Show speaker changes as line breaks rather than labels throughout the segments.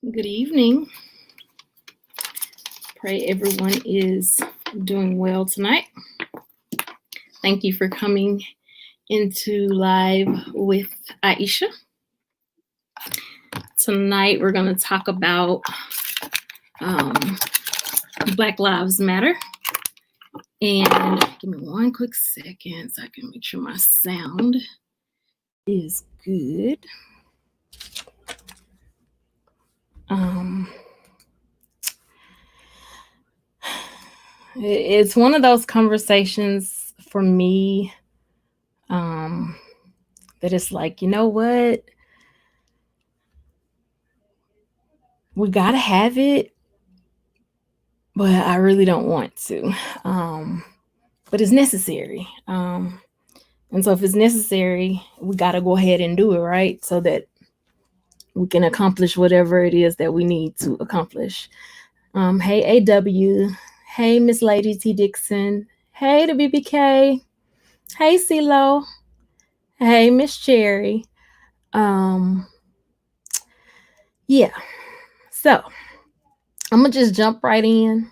Good evening. Pray everyone is doing well tonight. Thank you for coming into live with Aisha. Tonight we're going to talk about Black Lives Matter. And give me one quick second so I can make sure my sound is good. It's one of those conversations for me that it's like, you know what? We got to have it, but I really don't want to. But it's necessary. And so if it's necessary, we got to go ahead and do it, right? So that we can accomplish whatever it is that we need to accomplish. Hey, AW. Hey, Miss Lady T. Dixon. Hey, the BBK. Hey, CeeLo. Hey, Miss Cherry. Yeah. So I'm going to just jump right in,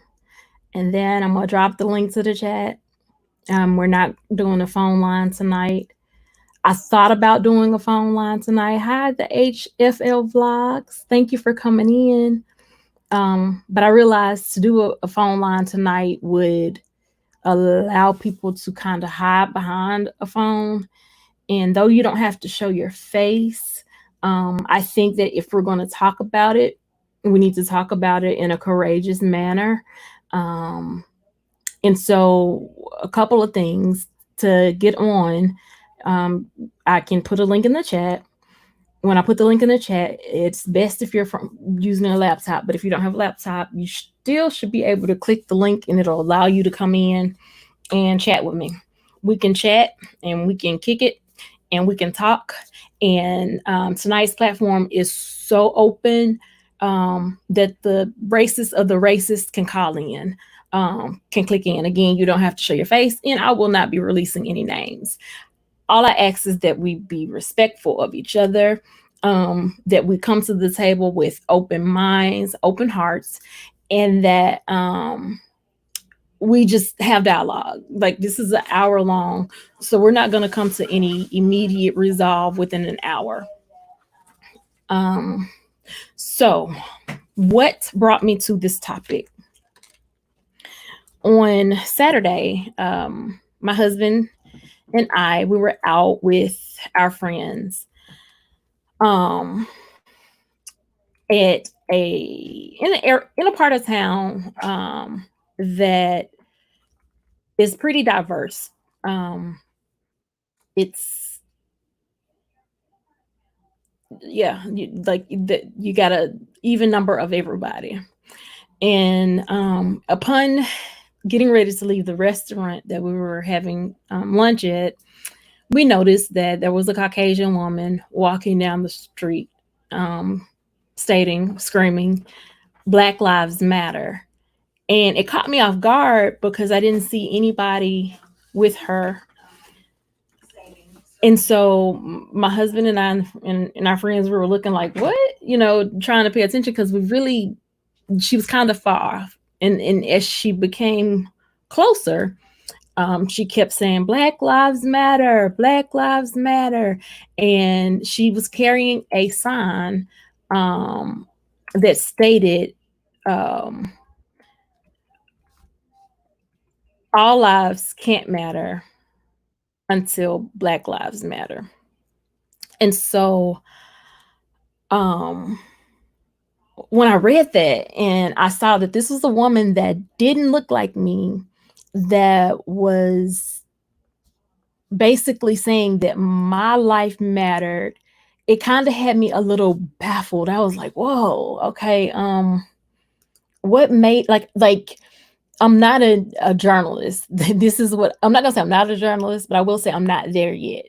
and then I'm going to drop the link to the chat. We're not doing a phone line tonight. I thought about doing a phone line tonight. Hi, the HFL Vlogs. Thank you for coming in. But I realized to do a phone line tonight would allow people to kind of hide behind a phone. And though you don't have to show your face, I think that if we're going to talk about it, we need to talk about it in a courageous manner. And so a couple of things to get on. I can put a link in the chat. When I put the link in the chat, it's best if you're using a laptop. But if you don't have a laptop, you still should be able to click the link and it'll allow you to come in and chat with me. We can chat and we can kick it and we can talk. And tonight's platform is so open that the racist of the racist can call in. Can click in. Again, you don't have to show your face, and I will not be releasing any names. All I ask is that we be respectful of each other, that we come to the table with open minds, open hearts, and that we just have dialogue. Like, this is an hour long, so we're not going to come to any immediate resolve within an hour. So what brought me to this topic? On Saturday, my husband and we were out with our friends at in a part of town that is pretty diverse. It's you got a even number of everybody. And upon getting ready to leave the restaurant that we were having lunch at, we noticed that there was a Caucasian woman walking down the street, screaming, "Black Lives Matter." And it caught me off guard because I didn't see anybody with her. And so my husband and I and our friends, we were looking like, what? Trying to pay attention because she was kind of far off. And as she became closer, she kept saying, "Black Lives Matter, Black Lives Matter." And she was carrying a sign that stated, "All lives can't matter until Black Lives Matter." And so when I read that and I saw that this was a woman that didn't look like me, that was basically saying that my life mattered, it kind of had me a little baffled. I was like, whoa, okay. What made like I'm not a journalist. This is what I'm not gonna say. I'm not a journalist, but I will say I'm not there yet,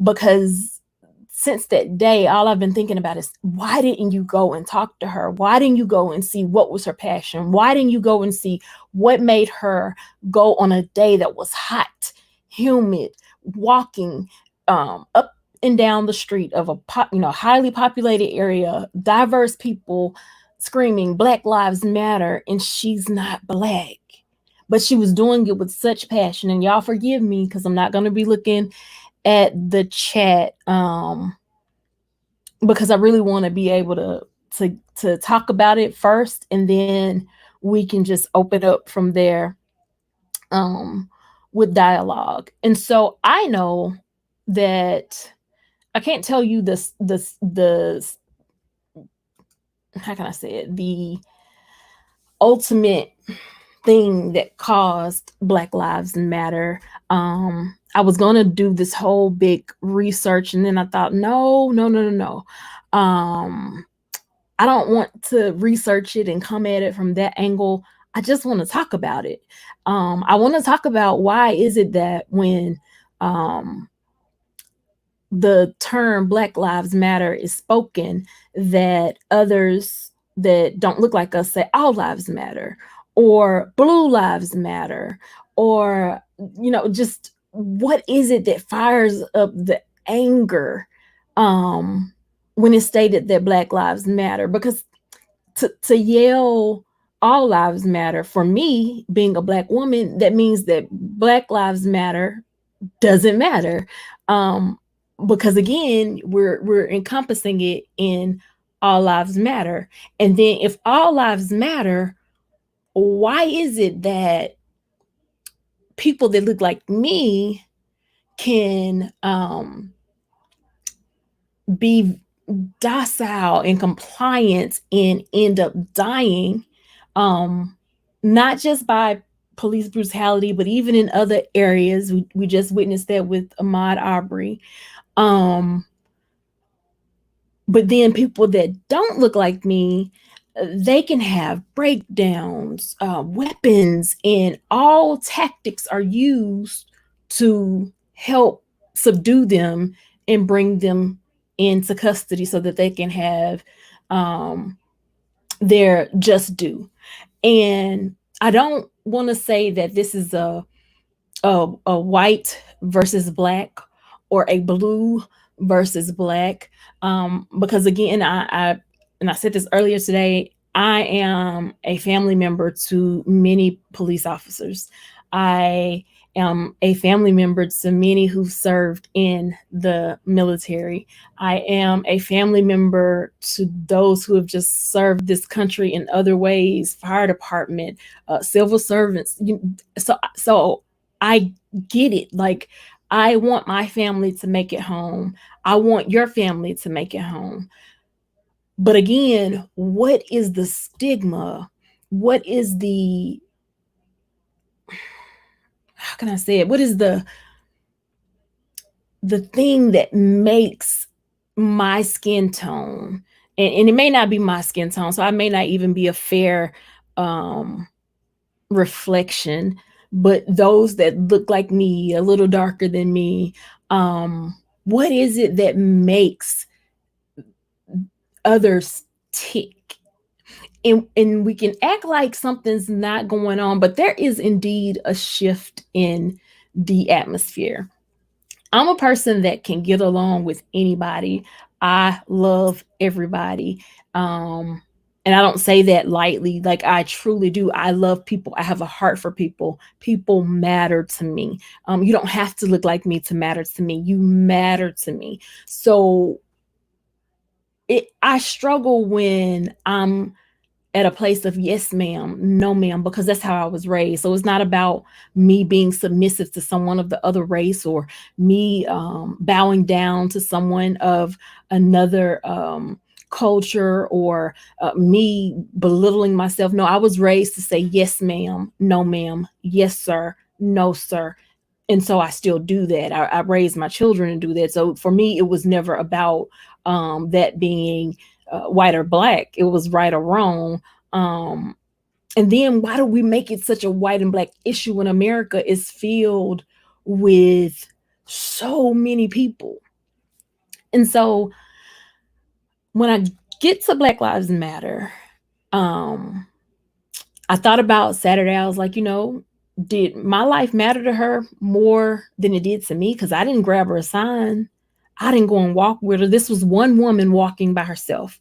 because since that day, all I've been thinking about is, why didn't you go and talk to her? Why didn't you go and see what was her passion? Why didn't you go and see what made her go on a day that was hot, humid, walking up and down the street of a highly populated area, diverse people screaming Black Lives Matter, and she's not Black. But she was doing it with such passion. And y'all forgive me because I'm not going to be looking at the chat, because I really want to be able to talk about it first, and then we can just open up from there, um, with dialogue. And so I know that I can't tell you the how can I say it, the ultimate thing that caused Black Lives Matter. I was gonna do this whole big research, and then I thought, no, no, no, no, no. I don't want to research it and come at it from that angle. I just want to talk about it. I want to talk about why is it that when um, the term Black Lives Matter is spoken, that others that don't look like us say all lives matter, or blue lives matter, or just what is it that fires up the anger, um, when it's stated that Black lives matter? Because to yell all lives matter, for me being a Black woman, that means that Black lives matter doesn't matter, um because again, we're encompassing it in all lives matter. And then if all lives matter, why is it that people that look like me can be docile and compliant and end up dying, um not just by police brutality, but even in other areas? We just witnessed that with Ahmaud Arbery. um but then people that don't look like me, they can have breakdowns, weapons, and all tactics are used to help subdue them and bring them into custody so that they can have um, their just due. And I don't want to say that this is a white versus Black, or a blue versus Black, because again, I and I said this earlier today, I am a family member to many police officers. I am a family member to many who served in the military. I am a family member to those who have just served this country in other ways, fire department, civil servants. So I get it. Like, I want my family to make it home. I want your family to make it home. But again, what is the stigma? What is the, how can I say it? What is the thing that makes my skin tone? And it may not be my skin tone, so I may not even be a fair um reflection, but those that look like me, a little darker than me, what is it that makes others tick? And we can act like something's not going on, but there is indeed a shift in the atmosphere. I'm a person that can get along with anybody. I love everybody. Um, and I don't say that lightly. Like, I truly do. I love people. I have a heart for people. People matter to me. You don't have to look like me to matter to me. You matter to me. So I struggle when I'm at a place of yes ma'am, no ma'am, because that's how I was raised. So it's not about me being submissive to someone of the other race, or me bowing down to someone of another culture, or me belittling myself. No, I was raised to say yes ma'am, no ma'am, yes sir, no sir. And so I still do that. I raised my children to do that. So for me, it was never about that being white or Black. It was right or wrong. Um, and then why do we make it such a white and Black issue when America is filled with so many people? And so when I get to Black Lives Matter, um, I thought about Saturday. I was like, did my life matter to her more than it did to me? Because I didn't grab her a sign. I didn't go and walk with her. This was one woman walking by herself.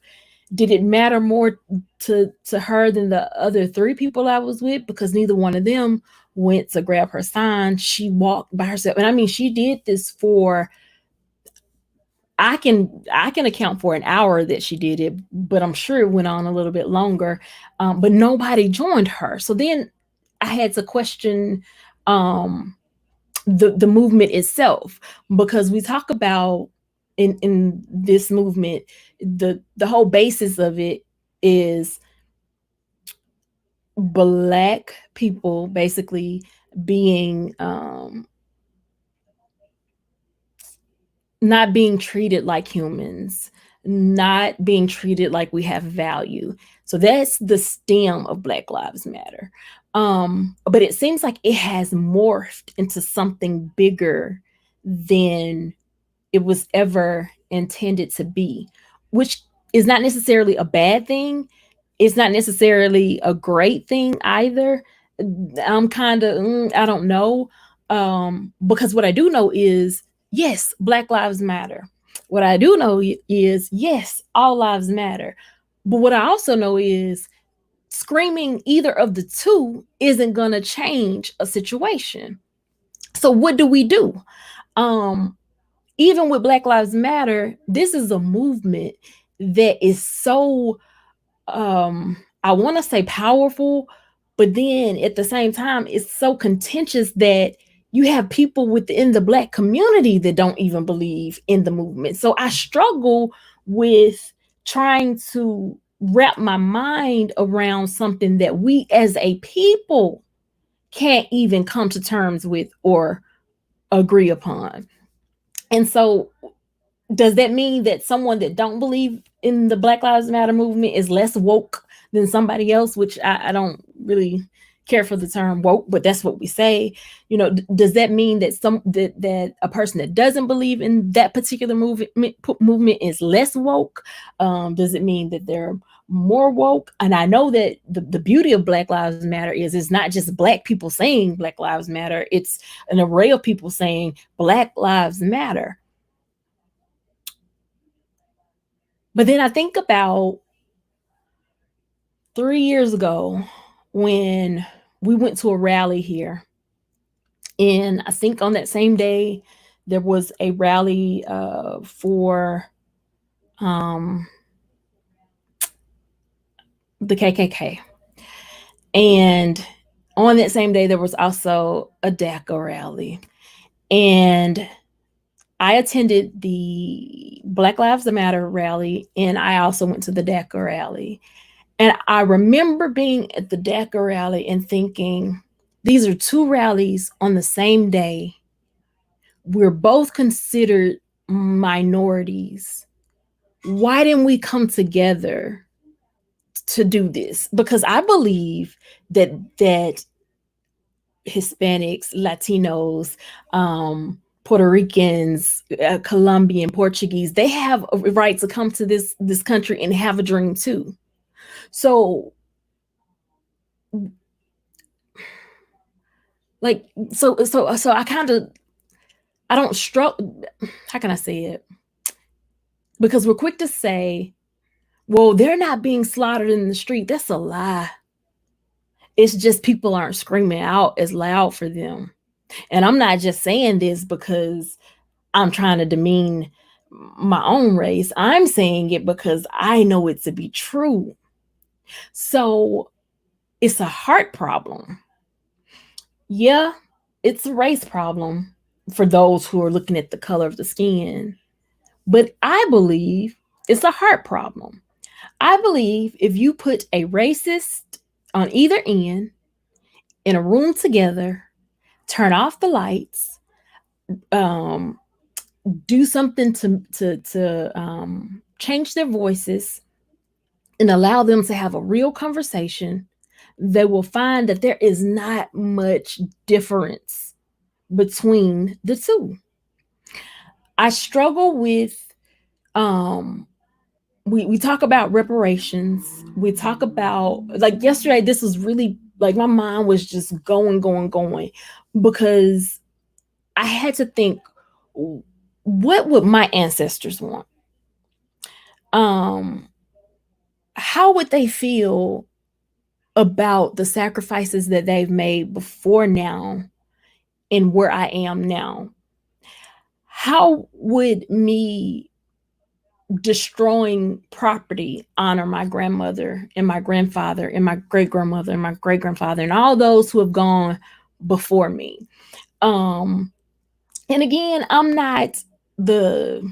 Did it matter more to her than the other three people I was with? Because neither one of them went to grab her sign. She walked by herself. And I mean, she did this for, I can account for an hour that she did it, but I'm sure it went on a little bit longer. But nobody joined her. So then I had to question um, the movement itself, because we talk about in this movement, the whole basis of it is black people basically being not being treated like humans, not being treated like we have value. So that's the stem of Black Lives Matter. But it seems like it has morphed into something bigger than it was ever intended to be, which is not necessarily a bad thing. It's not necessarily a great thing either. I'm kind of, I don't know. Because what I do know is, yes, Black Lives Matter. What I do know is, yes, all lives matter. But what I also know is screaming either of the two isn't going to change a situation. So what do we do? Um, Even with Black Lives Matter, this is a movement that is so I want to say powerful, but then at the same time it's so contentious that you have people within the black community that don't even believe in the movement. So I struggle with trying to wrap my mind around something that we as a people can't even come to terms with or agree upon. And so does that mean that someone that don't believe in the Black Lives Matter movement is less woke than somebody else? Which I don't really care for the term woke, but that's what we say. You know, does that mean that that a person that doesn't believe in that particular movement is less woke? Does it mean that they're more woke? And I know that the beauty of Black Lives Matter is it's not just black people saying Black Lives Matter, it's an array of people saying Black Lives Matter. But then I think about 3 years ago when we went to a rally here. And I think on that same day, there was a rally for um, the KKK. And on that same day, there was also a DACA rally. And I attended the Black Lives Matter rally, and I also went to the DACA rally. And I remember being at the DACA rally and thinking, these are two rallies on the same day. We're both considered minorities. Why didn't we come together to do this? Because I believe that Hispanics, Latinos, Puerto Ricans, Colombian, Portuguese, they have a right to come to this country and have a dream too. So like so I kind of, I don't struggle. How can I say it? Because we're quick to say, well, they're not being slaughtered in the street. That's a lie. It's just people aren't screaming out as loud for them. And I'm not just saying this because I'm trying to demean my own race. I'm saying it because I know it to be true. So it's a heart problem. Yeah, it's a race problem for those who are looking at the color of the skin. But I believe it's a heart problem. I believe if you put a racist on either end in a room together, turn off the lights, um, do something to change their voices, and allow them to have a real conversation, they will find that there is not much difference between the two. I struggle with um we talk about reparations. We talk about, like yesterday, this was really like my mind was just going because I had to think, what would my ancestors want? Um, how would they feel about the sacrifices that they've made before now and where I am now? How would me destroying property honor my grandmother and my grandfather and my great grandmother and my great grandfather and all those who have gone before me? Um, and again, I'm not the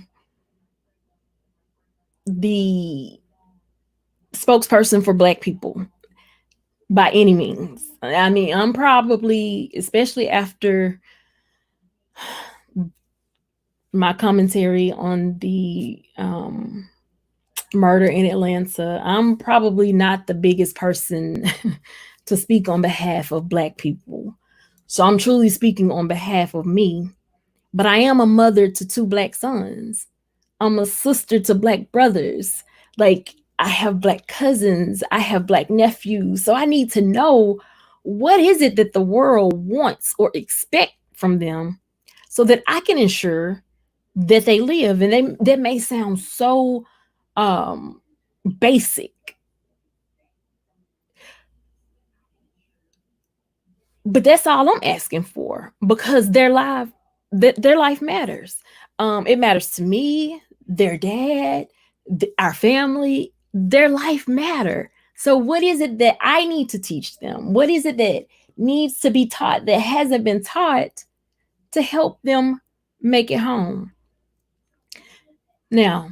the spokesperson for Black people by any means. I mean, I'm probably, especially after my commentary on the murder in Atlanta, I'm probably not the biggest person to speak on behalf of Black people. So I'm truly speaking on behalf of me. But I am a mother to two Black sons. I'm a sister to Black brothers. Like, I have Black cousins, I have Black nephews. So I need to know, what is it that the world wants or expect from them so that I can ensure that they live. And that may sound so um basic, but that's all I'm asking for, because their life matters. It matters to me, their dad, our family. Their life matter. So what is it that I need to teach them? What is it that needs to be taught that hasn't been taught to help them make it home? Now,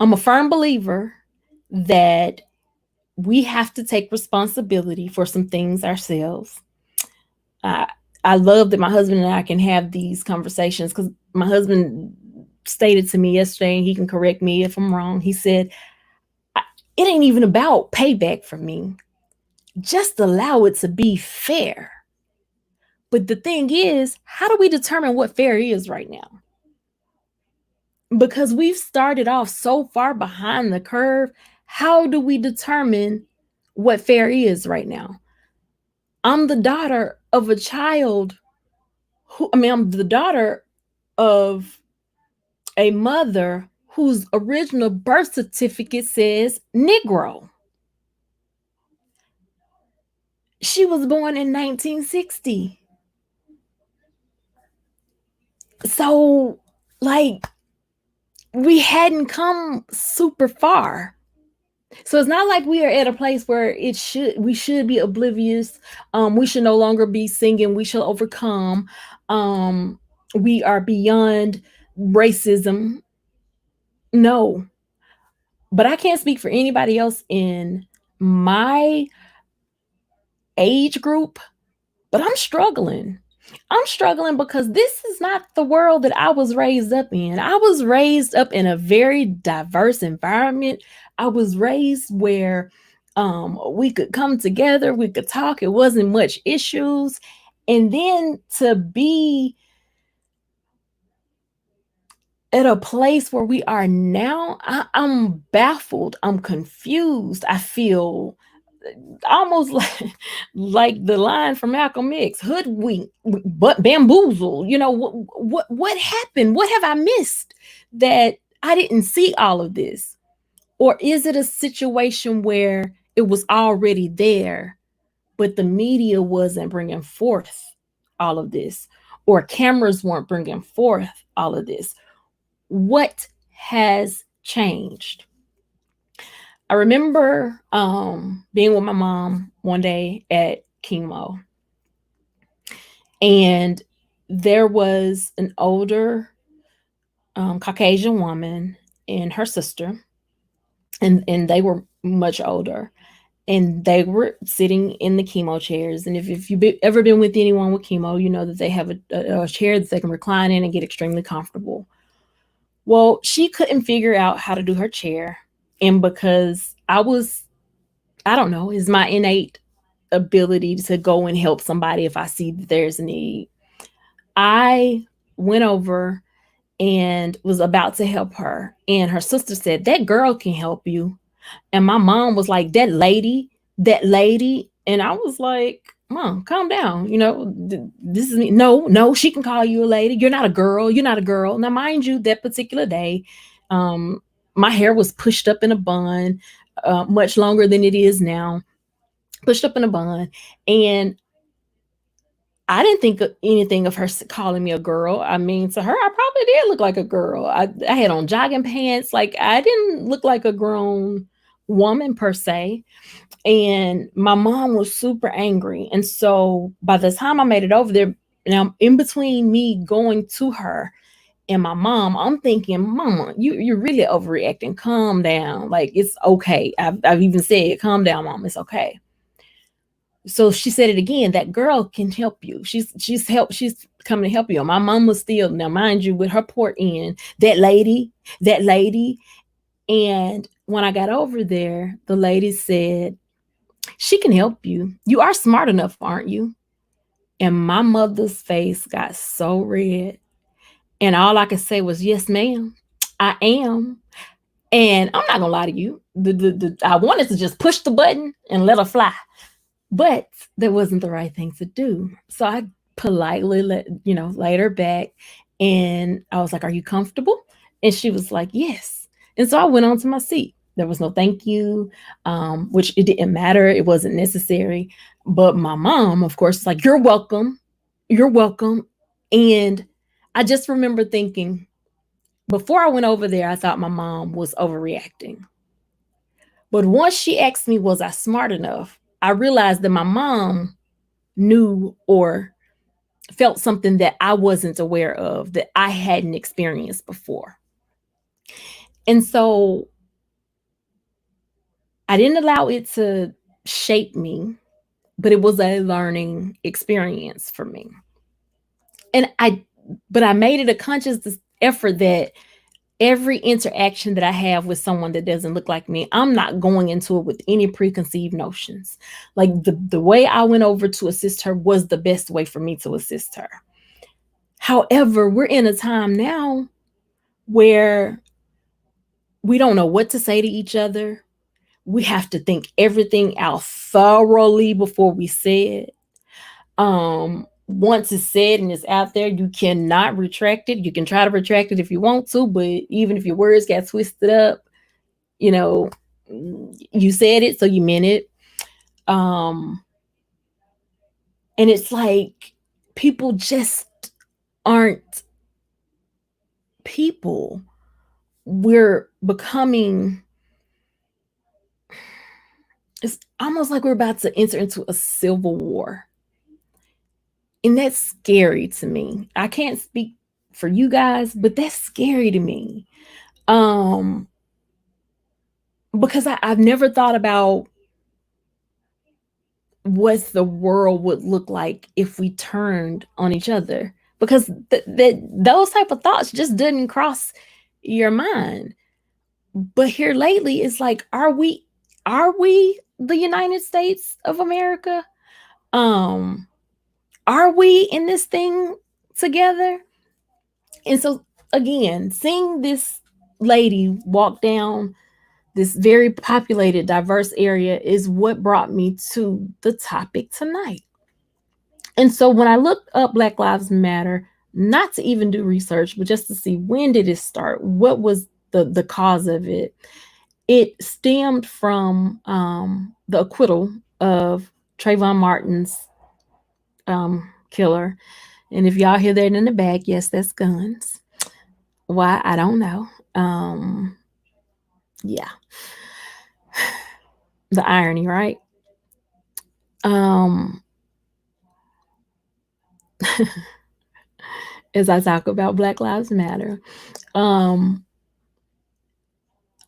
I'm a firm believer that we have to take responsibility for some things ourselves. I I love that my husband and I can have these conversations, because my husband stated to me yesterday, and he can correct me if I'm wrong. He said, it ain't even about payback for me. Just allow it to be fair. But the thing is, how do we determine what fair is right now? Because we've started off so far behind the curve. How do we determine what fair is right now? I'm the daughter of a child I'm the daughter of a mother whose original birth certificate says Negro. She was born in 1960. So, like, we hadn't come super far. So it's not like we are at a place where we should be oblivious. We should no longer be singing "We Shall Overcome." Um, we are beyond racism. No, but I can't speak for anybody else in my age group, but I'm struggling. I'm struggling because this is not the world that I was raised up in. I was raised up in a very diverse environment. I was raised where we could come together, we could talk, it wasn't much issues. And then to be at a place where we are now, I'm baffled, I'm confused, I feel almost like the line from Malcolm X, hoodwink, but bamboozle. What happened? What have I missed that I didn't see all of this? Or is it a situation where it was already there, but the media wasn't bringing forth all of this, or cameras weren't bringing forth all of this? What has changed? I remember being with my mom one day at chemo, and there was an older Caucasian woman and her sister, and they were much older, and they were sitting in the chemo chairs. And if you've ever been with anyone with chemo, you know that they have a chair that they can recline in and get extremely comfortable. Well, she couldn't figure out how to do her chair, and because I don't know, is my innate ability to go and help somebody if I see that there's a need. I went over and was about to help her. And her sister said, "That girl can help you." And my mom was like, that lady. And I was like, Mom, calm down. This is me. No, no, she can call you a lady. You're not a girl. You're not a girl. Now, mind you, that particular day, um, my hair was pushed up in a bun, much longer than it is now, pushed up in a bun. And I didn't think anything of her calling me a girl. I mean, to her, I probably did look like a girl. I had on jogging pants. Like, I didn't look like a grown woman per se. And my mom was super angry. And so by the time I made it over there, now in between me going to her and my mom, I'm thinking, Mama, you're really overreacting. Calm down. Like, it's okay. I've even said, calm down, Mom. It's okay. So she said it again. That girl can help you. She's coming to help you. My mom was still, now mind you, with her port in, that lady. And when I got over there, the lady said, she can help you. You are smart enough, aren't you? And my mother's face got so red. And all I could say was, yes, ma'am, I am. And I'm not gonna lie to you. I wanted to just push the button and let her fly. But that wasn't the right thing to do. So I politely laid her back, and I was like, "Are you comfortable?" And she was like, "Yes." And so I went on to my seat. There was no thank you, which it didn't matter. It wasn't necessary. But my mom, of course, is like, "You're welcome. You're welcome." And I just remember thinking, before I went over there, I thought my mom was overreacting. But once she asked me, was I smart enough? I realized that my mom knew or felt something that I wasn't aware of, that I hadn't experienced before. And so I didn't allow it to shape me, but it was a learning experience for me. And I made it a conscious effort that every interaction that I have with someone that doesn't look like me, I'm not going into it with any preconceived notions. Like, the way I went over to assist her was the best way for me to assist her. However, we're in a time now where we don't know what to say to each other. We have to think everything out thoroughly before we say it. Once it's said and it's out there, you cannot retract it. You can try to retract it if you want to, but even if your words got twisted up, you know, you said it, so you meant it. And it's like, people just aren't people. We're becoming, it's almost like we're about to enter into a civil war. And that's scary to me. I can't speak for you guys, but that's scary to me. Um, because I've never thought about what the world would look like if we turned on each other. Because those type of thoughts just didn't cross your mind. But here lately, it's like, are we the United States of America? Um, are we in this thing together? And so, again, seeing this lady walk down this very populated, diverse area is what brought me to the topic tonight. And so when I looked up Black Lives Matter, not to even do research, but just to see, when did it start? What was the cause of it? It stemmed from the acquittal of Trayvon Martin's killer. And if y'all hear that in the back, yes, that's guns. Why? I don't know. Yeah. The irony, right? Um, as I talk about Black Lives Matter, um,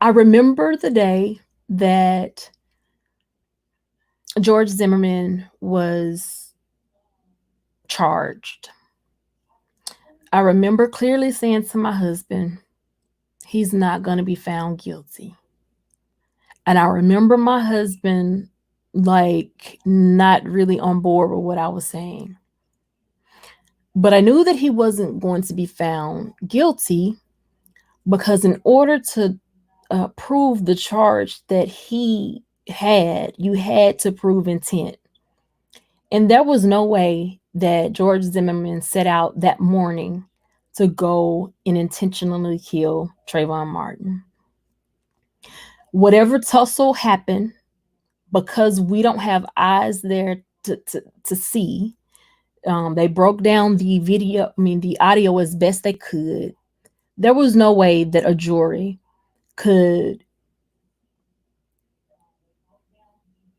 I remember the day that George Zimmerman was charged. I remember clearly saying to my husband, he's not going to be found guilty. And I remember my husband, like, not really on board with what I was saying. But I knew that he wasn't going to be found guilty, because in order to prove the charge that he had, you had to prove intent. And there was no way that George Zimmerman set out that morning to go and intentionally kill Trayvon Martin. Whatever tussle happened, because we don't have eyes there to see, they broke down the video, the audio as best they could. There was no way that a jury could,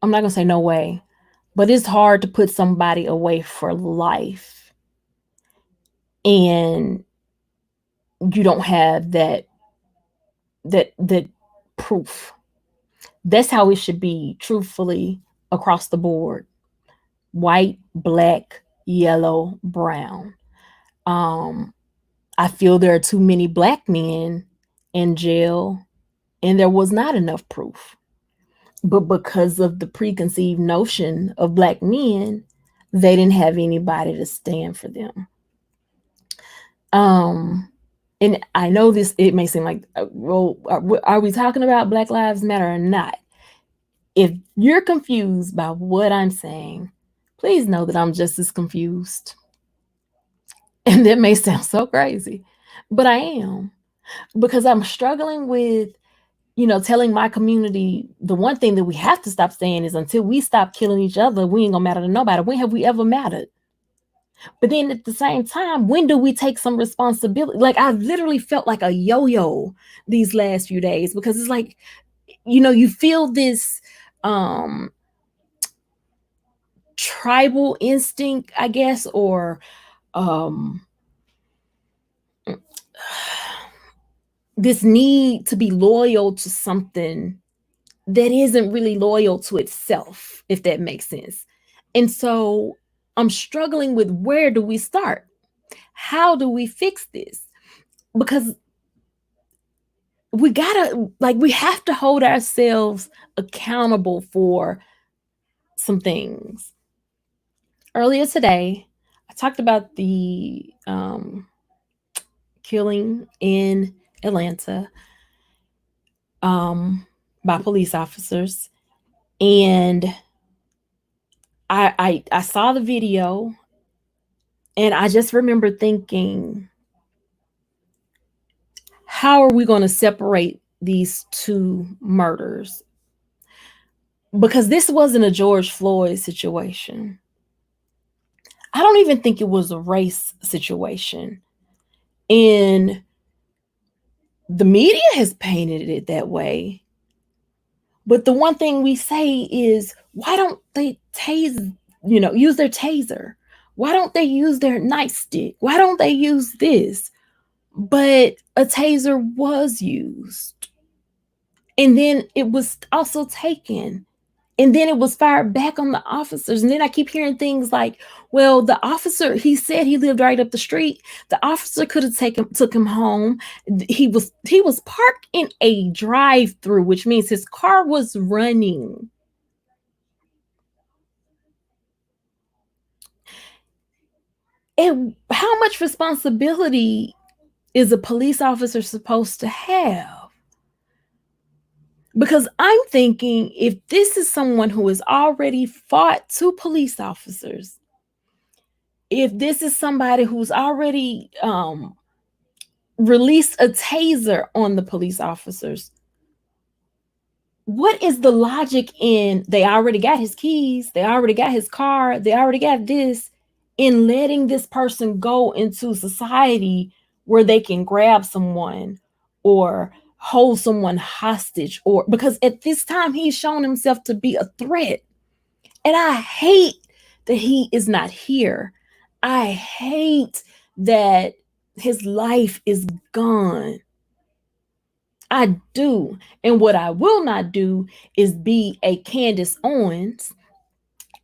I'm not going to say no way, but it's hard to put somebody away for life and you don't have that proof. That's how it should be, truthfully, across the board. White, black, yellow, brown. I feel there are too many black men in jail and there was not enough proof. But because of the preconceived notion of black men, they didn't have anybody to stand for them. And I know this, it may seem like, well, are we talking about Black Lives Matter or not? If you're confused by what I'm saying, please know that I'm just as confused. And that may sound so crazy, but I am, because I'm struggling with, telling my community the one thing that we have to stop saying is until we stop killing each other, we ain't gonna matter to nobody. When have we ever mattered? But then at the same time, when do we take some responsibility? Like, I literally felt like a yo-yo these last few days, because it's like, you feel this tribal instinct, I guess, or this need to be loyal to something that isn't really loyal to itself, if that makes sense. And so I'm struggling with, where do we start? How do we fix this? Because we have to hold ourselves accountable for some things. Earlier today, I talked about the killing in Atlanta by police officers, and I saw the video, and I just remember thinking, how are we going to separate these two murders? Because this wasn't a George Floyd situation. I don't even think it was a race situation. And the media has painted it that way. But the one thing we say is, why don't they use their taser? Why don't they use their nightstick? Why don't they use this? But a taser was used. And then it was also taken. And then it was fired back on the officers. And then I keep hearing things like, well, the officer, he said he lived right up the street. The officer could have took him home. He was parked in a drive-through, which means his car was running. And how much responsibility is a police officer supposed to have? Because I'm thinking, if this is someone who has already fought two police officers, if this is somebody who's already released a taser on the police officers, what is the logic in, they already got his keys, they already got his car, they already got this, in letting this person go into society where they can grab someone or hold someone hostage? Or because at this time he's shown himself to be a threat. And I hate that he is not here. I hate that his life is gone. I do. And what I will not do is be a Candace Owens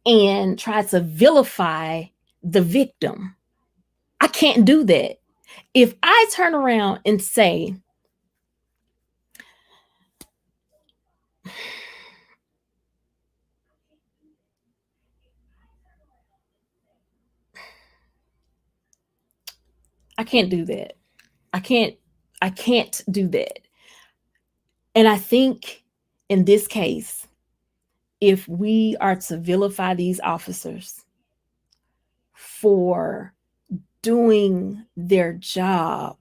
and try to vilify the victim. I can't do that. If I turn around and say, I can't do that. I can't do that. And I think in this case, if we are to vilify these officers, for doing their job,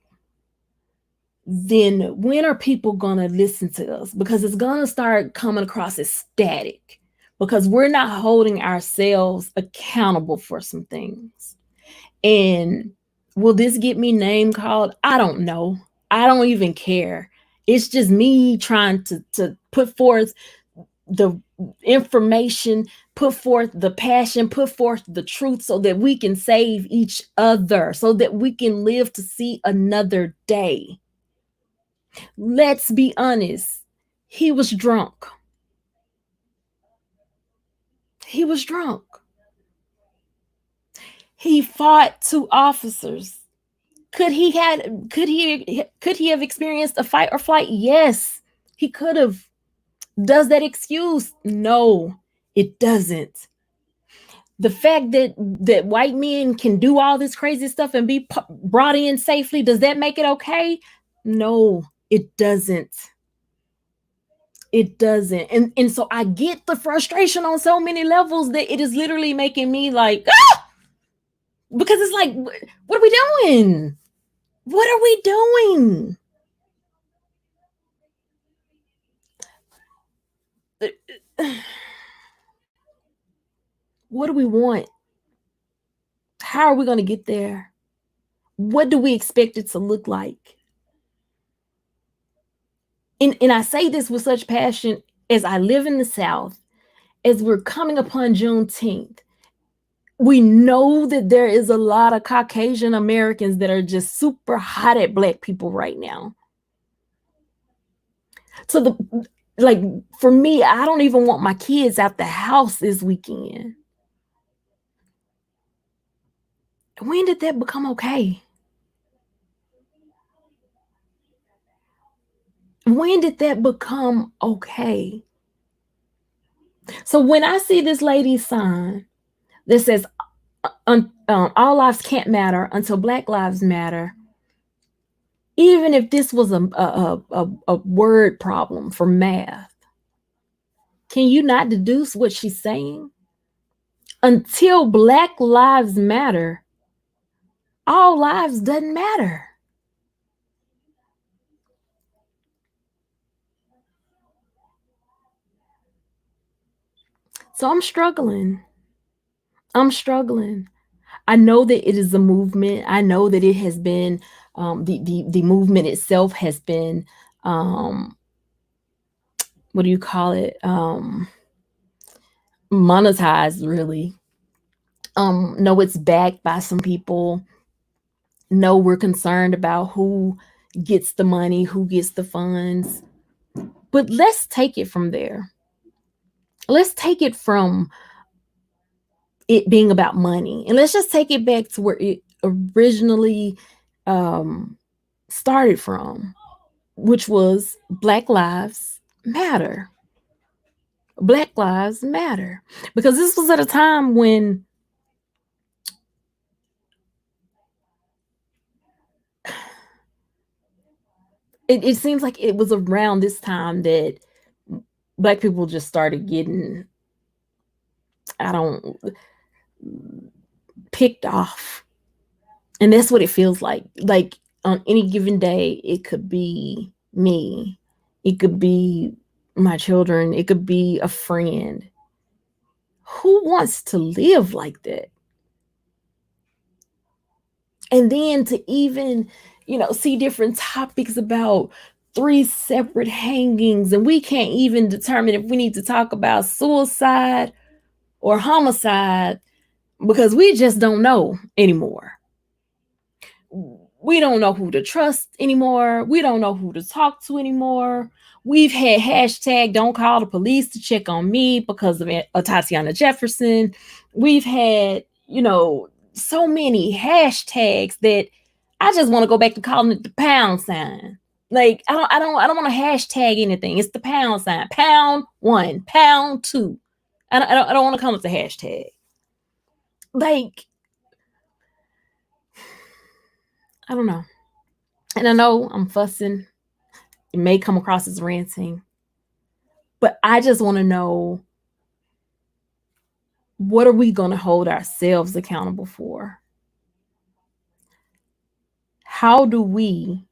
then when are people going to listen to us? Because it's going to start coming across as static because we're not holding ourselves accountable for some things. And will this get me name called? I don't know. I don't even care. It's just me trying to put forth the information, put forth the passion, put forth the truth so that we can save each other, so that we can live to see another day. Let's be honest. He was drunk. He was drunk. He fought two officers. Could he have experienced a fight or flight? Yes, he could have. Does that excuse? No, it doesn't. The fact that white men can do all this crazy stuff and be brought in safely, does that make it okay? No, it doesn't. It doesn't. And so I get the frustration on so many levels that it is literally making me like, ah! Because it's like, what are we doing? What are we doing? What do we want? How are we going to get there? What do we expect it to look like? And I say this with such passion as I live in the South, as we're coming upon Juneteenth. We know that there is a lot of Caucasian Americans that are just super hot at Black people right now. So for me, I don't even want my kids out the house this weekend. When did that become okay? When did that become okay? So when I see this lady's sign that says all lives can't matter until Black lives matter, even if this was a word problem for math, can you not deduce what she's saying? Until Black lives matter, all lives doesn't matter. So I'm struggling. I know that it is a movement. I know that it has been the movement itself has been what do you call it? Monetized, really. No, it's backed by some people. No, we're concerned about who gets the money, who gets the funds. But let's take it from there. Let's take it from it being about money, and let's just take it back to where it originally started from, which was Black Lives Matter. Black Lives Matter. Because this was at a time when it seems like it was around this time that Black people just started getting, I don't, picked off. And that's what it feels like. Like on any given day, it could be me, it could be my children, it could be a friend. Who wants to live like that? And then to even, see different topics about 3 separate hangings, and we can't even determine if we need to talk about suicide or homicide because we just don't know anymore. We don't know who to trust anymore. We don't know who to talk to anymore. We've had hashtag don't call the police to check on me because of Tatiana Jefferson. We've had, so many hashtags that I just want to go back to calling it the pound sign. Like I don't want to hashtag anything. It's the pound sign. Pound 1, pound 2. I don't want to come with the hashtag. Like, I don't know. And I know I'm fussing. It may come across as ranting. But I just want to know, what are we going to hold ourselves accountable for? How do we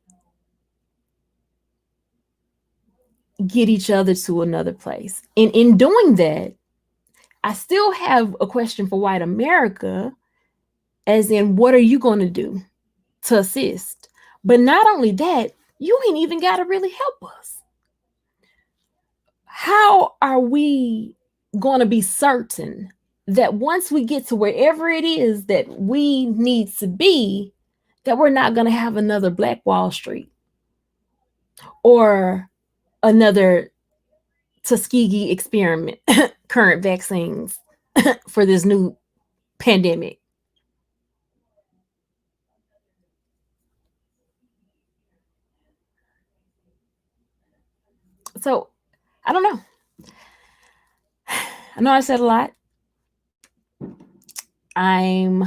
get each other to another place? And in doing that, I still have a question for white America, as in, what are you going to do to assist? But not only that, you ain't even got to really help us. How are we going to be certain that once we get to wherever it is that we need to be, that we're not going to have another Black Wall Street or another Tuskegee experiment, current vaccines for this new pandemic? So I don't know. I know I said a lot. I'm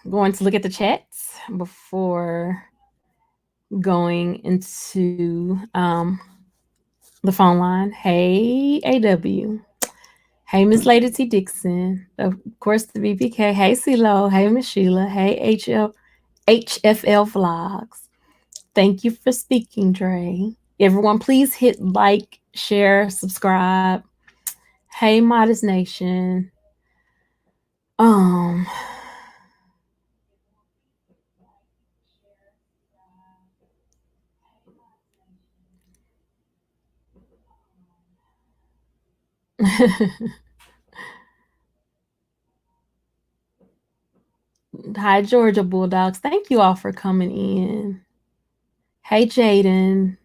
going to look at the chats before going into the phone line. Hey, AW. Hey, Miss Lady T. Dixon. Of course, the BPK. Hey, CeeLo. Hey, Miss Sheila. Hey, HFL Vlogs. Thank you for speaking, Dre. Everyone, please hit like, share, subscribe. Hey, Modest Nation. Um, Hi, Georgia Bulldogs. Thank you all for coming in. Hey, Jaden.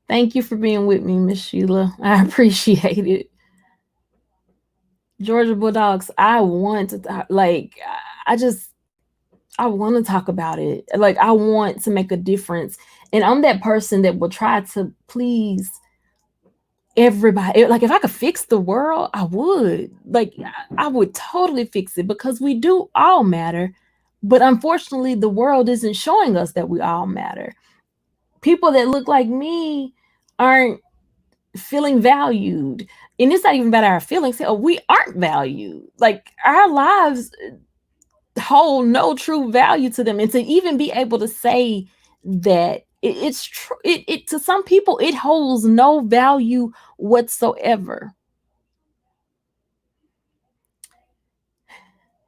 Thank you for being with me, Miss Sheila. I appreciate it. Georgia Bulldogs, I want to, like, I just, I want to talk about it. Like, I want to make a difference. And I'm that person that will try to please everybody. Like, if I could fix the world, I would. Like, I would totally fix it because we do all matter. But unfortunately, the world isn't showing us that we all matter. People that look like me aren't feeling valued. And it's not even about our feelings. Oh, we aren't valued. Like, our lives hold no true value to them. And to even be able to say that it's true, it to some people, it holds no value whatsoever.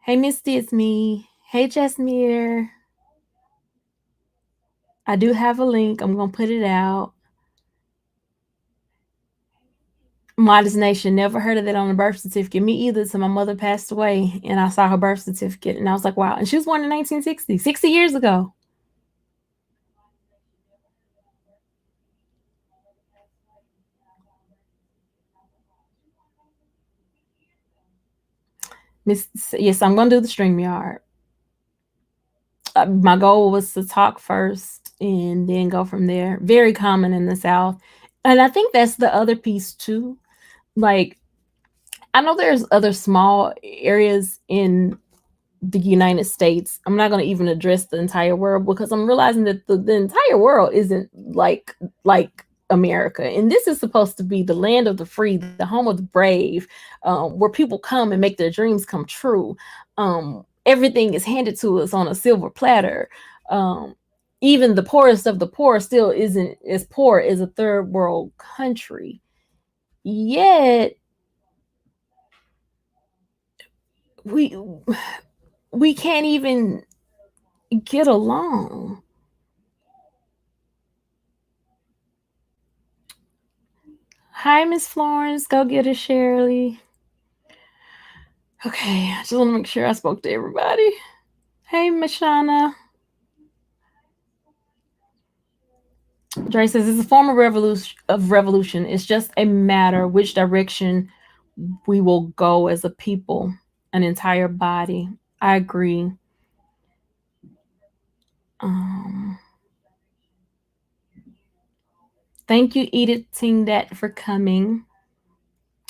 Hey, Misty, it's me. Hey, Jasmine. I do have a link. I'm going to put it out. Modest Nation, never heard of that on a birth certificate. Me either. So my mother passed away and I saw her birth certificate and I was like, wow. And she was born in 1960, 60 years ago. Miss, yes, I'm going to do the StreamYard. My goal was to talk first and then go from there. Very common in the South. And I think that's the other piece too. Like, I know there's other small areas in the United States. I'm not going to even address the entire world because I'm realizing that the entire world isn't like America. And this is supposed to be the land of the free, the home of the brave, where people come and make their dreams come true. Everything is handed to us on a silver platter. Um, Even the poorest of the poor still isn't as poor as a third world country. Yet we we can't even get along. Hi, Miss Florence. Go get it, Shirley. Okay, I just want to make sure I spoke to everybody. Hey, Miss Shauna. Dre says it's a form of revolution. It's just a matter which direction we will go as a people, an entire body. I agree. Um, Thank you, editing that, for coming.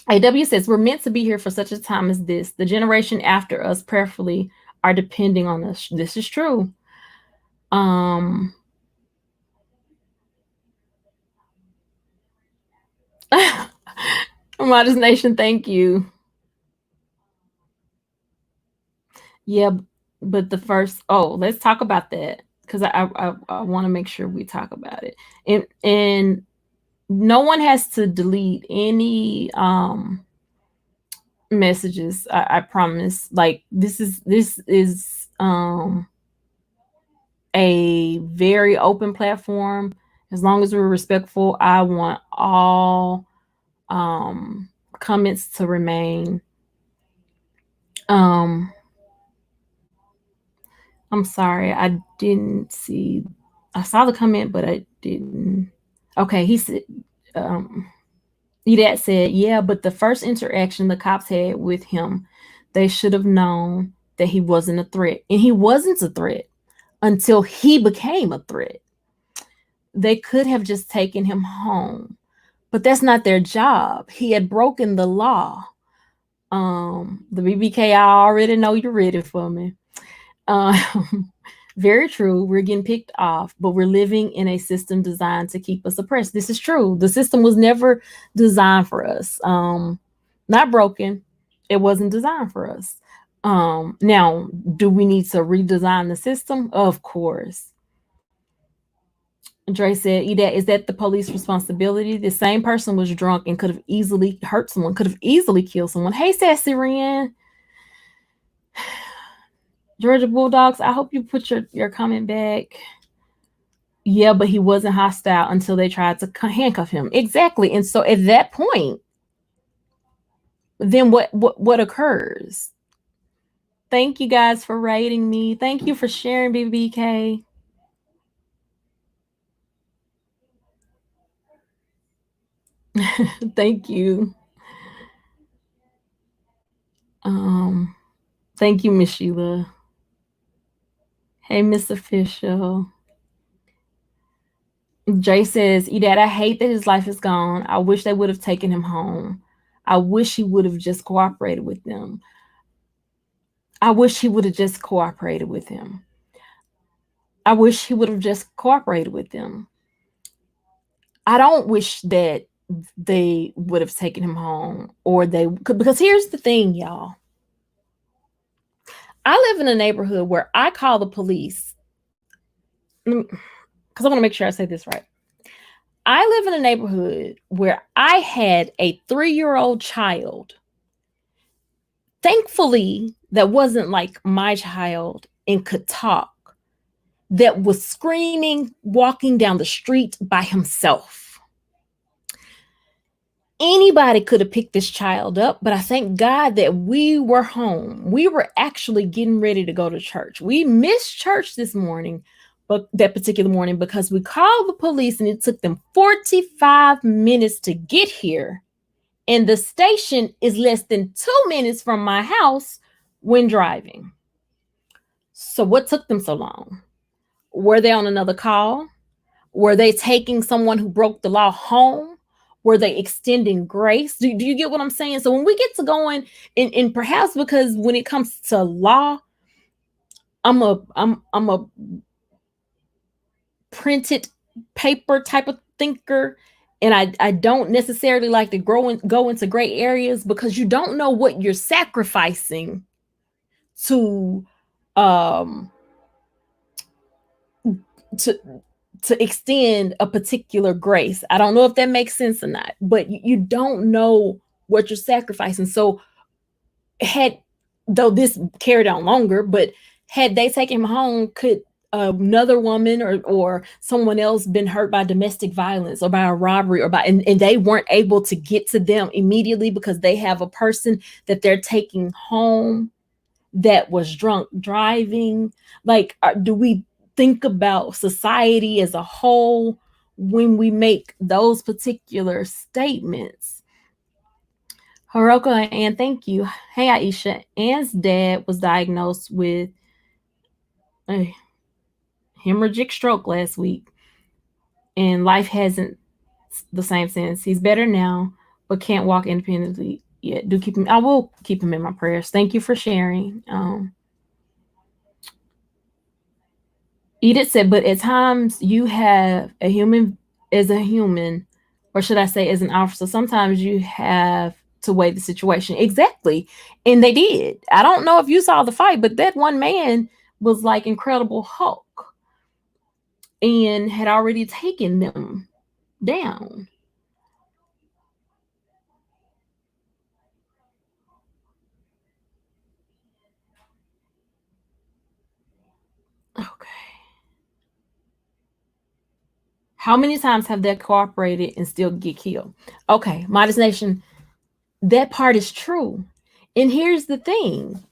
AW says we're meant to be here for such a time as this. The generation after us, prayerfully, are depending on us. This is true. Um, Modest Nation, thank you. Yeah, but the first, let's talk about that because I want to make sure we talk about it. And no one has to delete any messages. I promise. Like this is a very open platform. As long as we're respectful, I want all comments to remain. Um, I'm sorry, I didn't see. I saw the comment, but I didn't. Okay, he said. Um, Edat said, "Yeah, but the first interaction the cops had with him, they should have known that he wasn't a threat, and he wasn't a threat until he became a threat. They could have just taken him home, but that's not their job. He had broken the law." The BBK, I already know you're ready for me. Um, very true. We're getting picked off, but we're living in a system designed to keep us oppressed. This is true. The system was never designed for us. Not broken. It wasn't designed for us. Now, do we need to redesign the system? Of course. Dre said, is that the police responsibility? The same person was drunk and could have easily hurt someone, could have easily killed someone. Hey, Sassy Ryan. Georgia Bulldogs, I hope you put your comment back. Yeah, but he wasn't hostile until they tried to handcuff him. Exactly. And so at that point, then what occurs? Thank you guys for rating me. Thank you for sharing, BBK. Thank you. Um, thank you, Miss Sheila. Hey, Miss Official. Jay says, Edad, I hate that his life is gone. I wish they would have taken him home. I wish he would have just cooperated with them. I wish he would have just cooperated with him. I wish he would have just cooperated with them. I don't wish that they would have taken him home or because here's the thing, y'all. I live in a neighborhood where I call the police because I want to make sure I say this right. I live in a neighborhood where I had a 3-year-old child. Thankfully, that wasn't like my child and could talk, that was screaming, walking down the street by himself. Anybody could have picked this child up, but I thank God that we were home. We were actually getting ready to go to church. We missed church this morning, but that particular morning, because we called the police and it took them 45 minutes to get here. And the station is less than 2 minutes from my house when driving. So what took them so long? Were they on another call? Were they taking someone who broke the law home? Were they extending grace? Do you get what I'm saying? So when we get to going, and perhaps because when it comes to law, I'm a printed paper type of thinker, and I don't necessarily like to go into gray areas because you don't know what you're sacrificing to um to extend a particular grace. I don't know if that makes sense or not, but you don't know what you're sacrificing. So had though this carried on longer, but had they taken him home, could another woman or someone else been hurt by domestic violence or by a robbery or and they weren't able to get to them immediately because they have a person that they're taking home that was drunk driving? Like, do we think about society as a whole when we make those particular statements? Hiroko and thank you. Hey Aisha, Anne's dad was diagnosed with a hemorrhagic stroke last week, and life hasn't the same since. He's better now, but can't walk independently yet. Do keep him. I will keep him in my prayers. Thank you for sharing. Edith said, but at times you have a human as a human or should I say, as an officer, sometimes you have to weigh the situation. Exactly. And they did. I don't know if you saw the fight, but that one man was like Incredible Hulk and had already taken them down. Okay. How many times have they cooperated and still get killed? Okay, Modest Nation, that part is true. And here's the thing,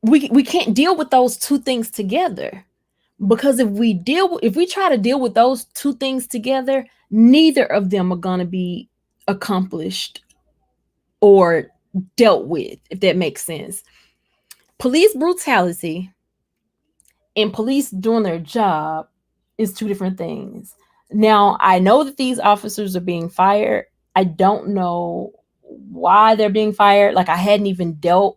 we can't deal with those two things together, because if we try to deal with those two things together, neither of them are going to be accomplished or dealt with, if that makes sense. Police brutality and police doing their job is two different things. Now, I know that these officers are being fired. I don't know why they're being fired. Like, I hadn't even dug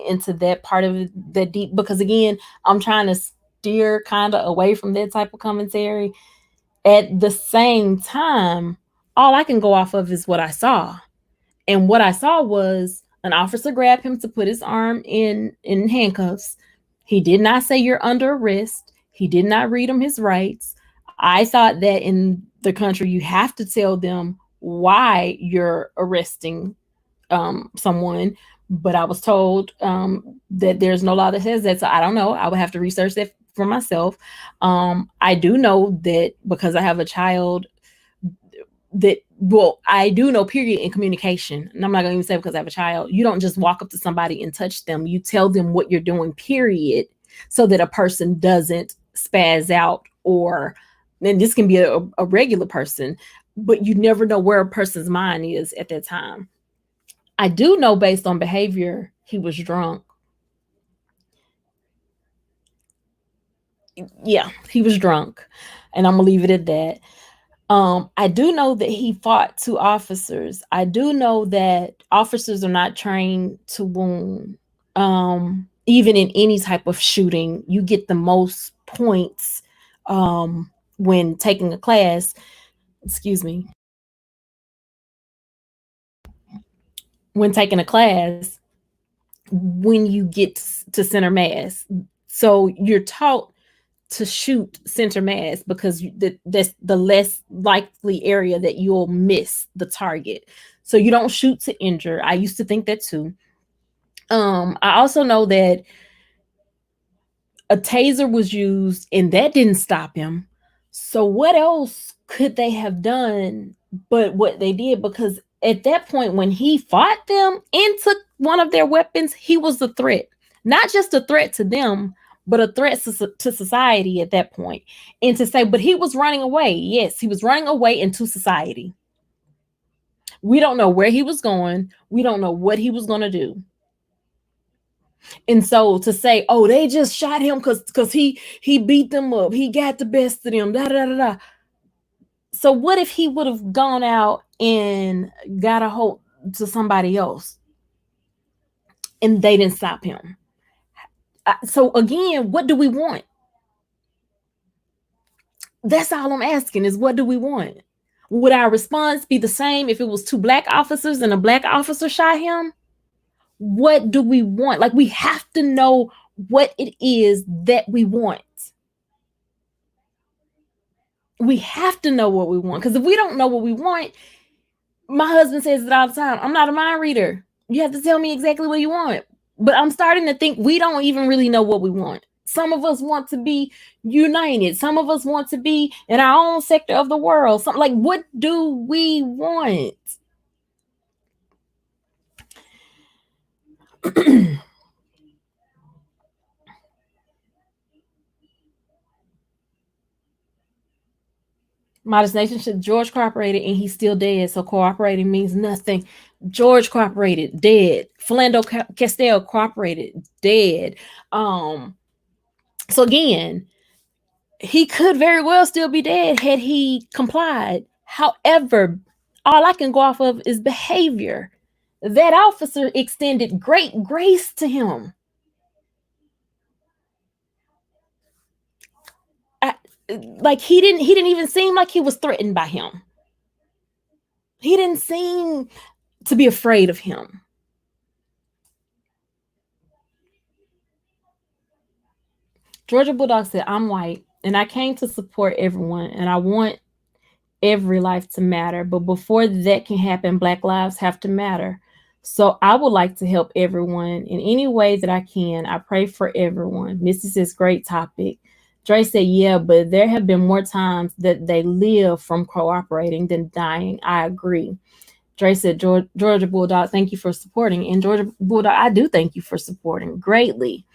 into that part of it that deep, because again, I'm trying to steer kind of away from that type of commentary. At the same time, all I can go off of is what I saw. And what I saw was an officer grabbed him to put his arm in handcuffs. He did not say you're under arrest. He did not read him his rights. I thought that in the country you have to tell them why you're arresting someone, but I was told that there's no law that says that. So I don't know. I would have to research that for myself. I do know that because I have a child that, well, I do know, period, in communication, and I'm not going to even say because I have a child, you don't just walk up to somebody and touch them. You tell them what you're doing, period, so that a person doesn't spaz out, or, and this can be a regular person, but you never know where a person's mind is at that time. I do know based on behavior, he was drunk. Yeah, he was drunk. And I'm going to leave it at that. I do know that he fought two officers. I do know that officers are not trained to wound. Even in any type of shooting, you get the most points when taking a class. Excuse me. When taking a class, when you get to center mass. So you're taught to shoot center mass because that's the less likely area that you'll miss the target. So you don't shoot to injure. I used to think that too. I also know that a taser was used and that didn't stop him. So what else could they have done but what they did? Because at that point, when he fought them and took one of their weapons, he was a threat. Not just a threat to them, but a threat to society at that point. And to say, but he was running away. Yes, he was running away into society. We don't know where he was going. We don't know what he was going to do. And so to say, oh, they just shot him because he beat them up, he got the best of them, da da da da. So what if he would have gone out and got a hold to somebody else and they didn't stop him? So again, what do we want? That's all I'm asking, is what do we want? Would our response be the same if it was two black officers and a black officer shot him? What do we want? Like, we have to know what it is that we want. We have to know what we want, because if we don't know what we want, my husband says it all the time, I'm not a mind reader. You have to tell me exactly what you want. But I'm starting to think we don't even really know what we want. Some of us want to be united. Some of us want to be in our own sector of the world. Something like, what do we want? Modest Nation should George cooperated and he's still dead, so cooperating means nothing. George cooperated, dead. Philando Castile cooperated, dead. So again, he could very well still be dead had he complied. However, all I can go off of is behavior. That officer extended great grace to him. Like he didn't even seem like he was threatened by him. He didn't seem to be afraid of him. Georgia Bulldog said, I'm white and I came to support everyone and I want every life to matter. But before that can happen, Black lives have to matter. So I would like to help everyone in any way that I can. I pray for everyone. Missy says, great topic. Dre said, yeah, but there have been more times that they live from cooperating than dying. I agree. Dre said, Georgia Bulldog, thank you for supporting. And Georgia Bulldog, I do thank you for supporting greatly.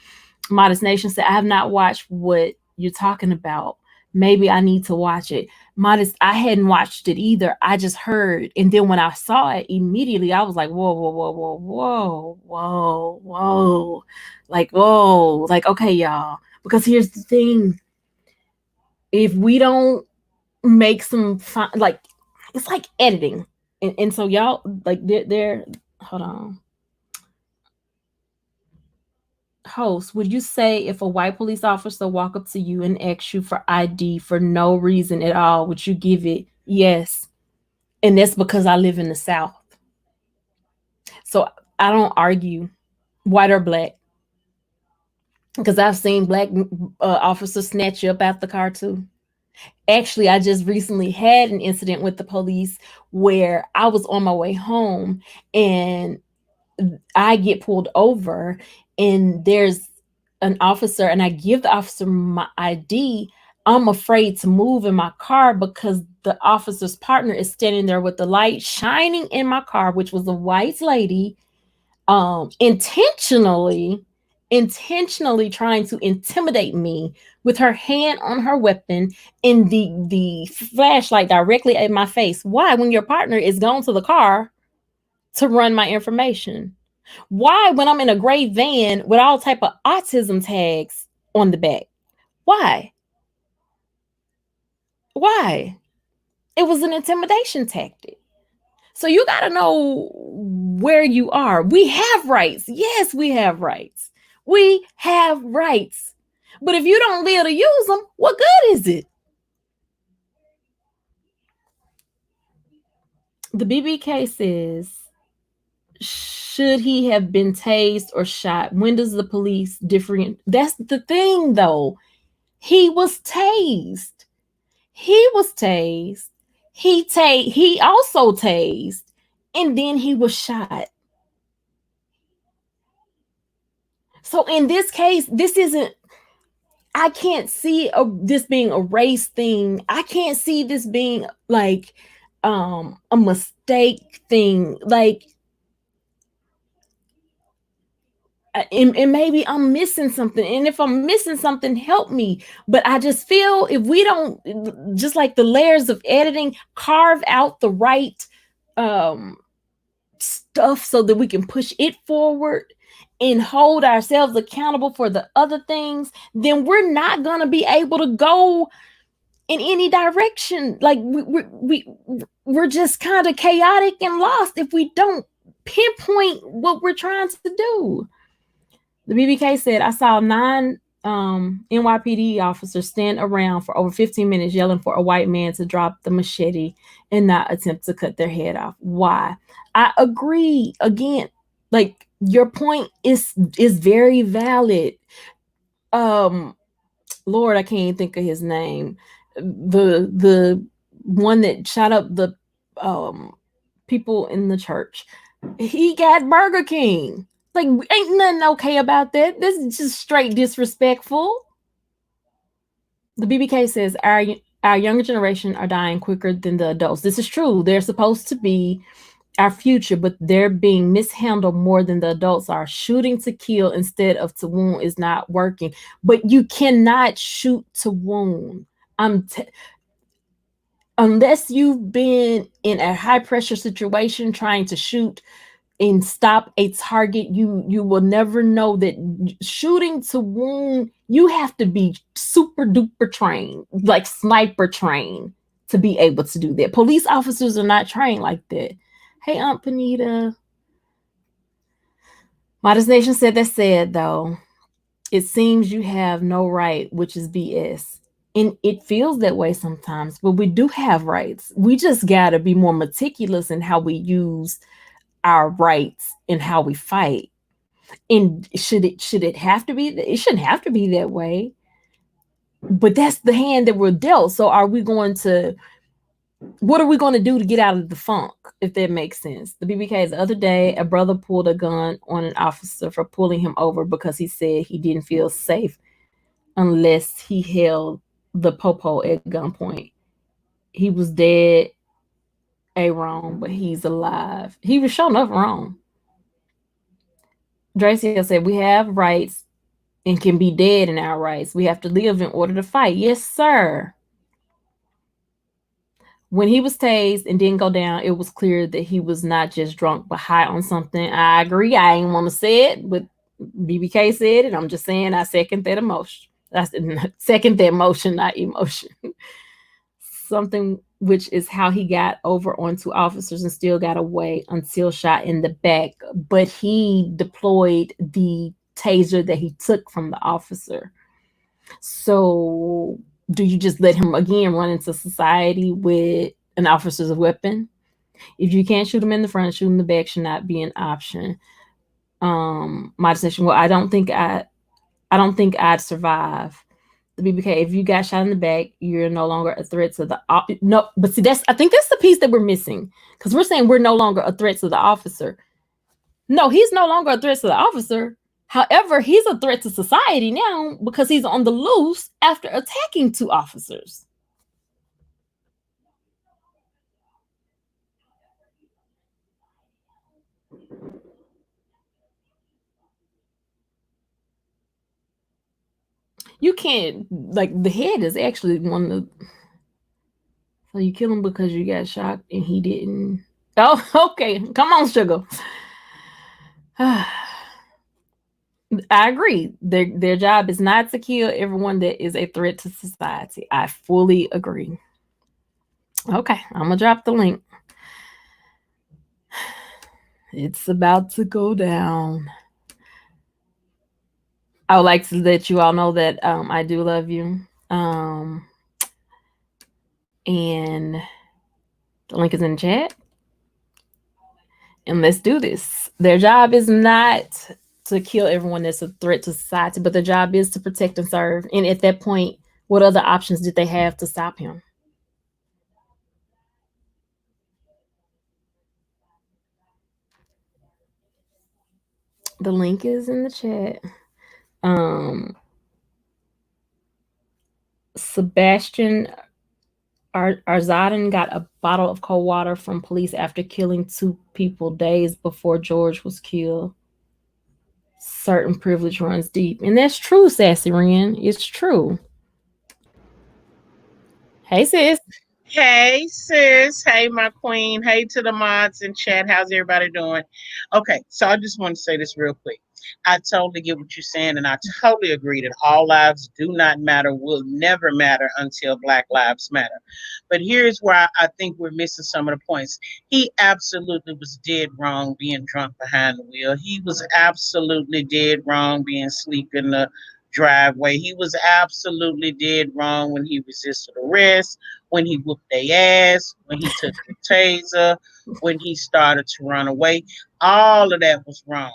Modest Nation said, I have not watched what you're talking about. Maybe I need to watch it. Modest, I hadn't watched it either. I just heard. And then when I saw it, immediately I was like, whoa, whoa, whoa, whoa, whoa, whoa, whoa. Like, whoa. Like, okay, y'all. Because here's the thing. If we don't make some fun, like, it's like editing. And so y'all, like, they're hold on. Host, would you say if a white police officer walk up to you and ask you for ID for no reason at all, would you give it? Yes. And that's because I live in the South. So I don't argue white or black because I've seen black officers snatch you up out the car too. Actually, I just recently had an incident with the police where I was on my way home and I get pulled over and there's an officer and I give the officer my ID. I'm afraid to move in my car because the officer's partner is standing there with the light shining in my car, which was a white lady, intentionally trying to intimidate me with her hand on her weapon and the flashlight directly at my face. Why, when your partner is gone to the car to run my information? Why, when I'm in a gray van with all type of autism tags on the back? Why? Why? It was an intimidation tactic. So you got to know where you are. We have rights. Yes, we have rights. We have rights. But if you don't live to use them, what good is it? The BBK says, should he have been tased or shot? When does the police different? That's the thing, though. He was tased. He was tased. He also tased, and then he was shot. So in this case, this isn't. I can't see this being a race thing. I can't see this being like a mistake thing. Like, and maybe I'm missing something. And if I'm missing something, help me. But I just feel if we don't, just like the layers of editing, carve out the right stuff so that we can push it forward and hold ourselves accountable for the other things, then we're not going to be able to go in any direction. Like we're just kind of chaotic and lost if we don't pinpoint what we're trying to do. The BBK said, I saw 9 NYPD officers stand around for over 15 minutes yelling for a white man to drop the machete and not attempt to cut their head off. Why? I agree. Again, like your point is very valid. Lord, I can't even think of his name. The one that shot up the people in the church. He got Burger King. Like, ain't nothing okay about that. This is just straight disrespectful. The BBK says our younger generation are dying quicker than the adults. This is true. They're supposed to be our future, but they're being mishandled more than the adults are. Shooting to kill instead of to wound is not working. But you cannot shoot to wound. Unless you've been in a high pressure situation trying to shoot and stop a target, you will never know that shooting to wound, you have to be super duper trained, like sniper trained, to be able to do that. Police officers are not trained like that. Hey, Aunt Panita. Modest Nation said, that said, though, it seems you have no right, which is BS. And it feels that way sometimes, but we do have rights. We just got to be more meticulous in how we use our rights and how we fight. And should it have to be? It shouldn't have to be that way. But that's the hand that we're dealt. So are we going to? What are we going to do to get out of the funk? If that makes sense. The BBKs the other day, a brother pulled a gun on an officer for pulling him over because he said he didn't feel safe unless he held the popo at gunpoint. He was dead a wrong, but he's alive. He was shown up wrong. Draciel said, we have rights and can be dead in our rights. We have to live in order to fight. Yes, sir. When he was tased and didn't go down, it was clear that he was not just drunk but high on something. I agree. I ain't want to say it, but BBK said it. I'm just saying I second that emotion. That's second that motion, not emotion. Something which is how he got over onto officers and still got away until shot in the back. But he deployed the taser that he took from the officer. So do you just let him again run into society with an officer's weapon? If you can't shoot him in the front, shoot him in the back should not be an option. My decision. Well, I don't think I'd survive the BBK. If you got shot in the back, you're no longer a threat to the no. But see, I think that's the piece that we're missing because we're saying we're no longer a threat to the officer. No, he's no longer a threat to the officer. However, he's a threat to society now because he's on the loose after attacking two officers. You can't like the head is actually one of the. So you kill him because you got shot and he didn't. Oh, okay. Come on, sugar. I agree. Their job is not to kill everyone that is a threat to society. I fully agree. Okay, I'm gonna drop the link. It's about to go down. I would like to let you all know that I do love you. And the link is in the chat. And let's do this. Their job is not to kill everyone that's a threat to society, but their job is to protect and serve. And at that point, what other options did they have to stop him? The link is in the chat. Um, Sebastian Arzaden got a bottle of cold water from police after killing two people days before George was killed. Certain privilege runs deep. And that's true, Sassy Ren. It's true. Hey, sis.
Hey, sis. Hey, my queen. Hey to the mods in chat. How's everybody doing? Okay, so I just want to say this real quick. I totally get what you're saying, and I totally agree that all lives do not matter, will never matter until Black Lives Matter. But here's where I think we're missing some of the points. He absolutely was dead wrong being drunk behind the wheel. He was absolutely dead wrong being asleep in the driveway. He was absolutely dead wrong when he resisted arrest, when he whooped their ass, when he took the taser, when he started to run away. All of that was wrong.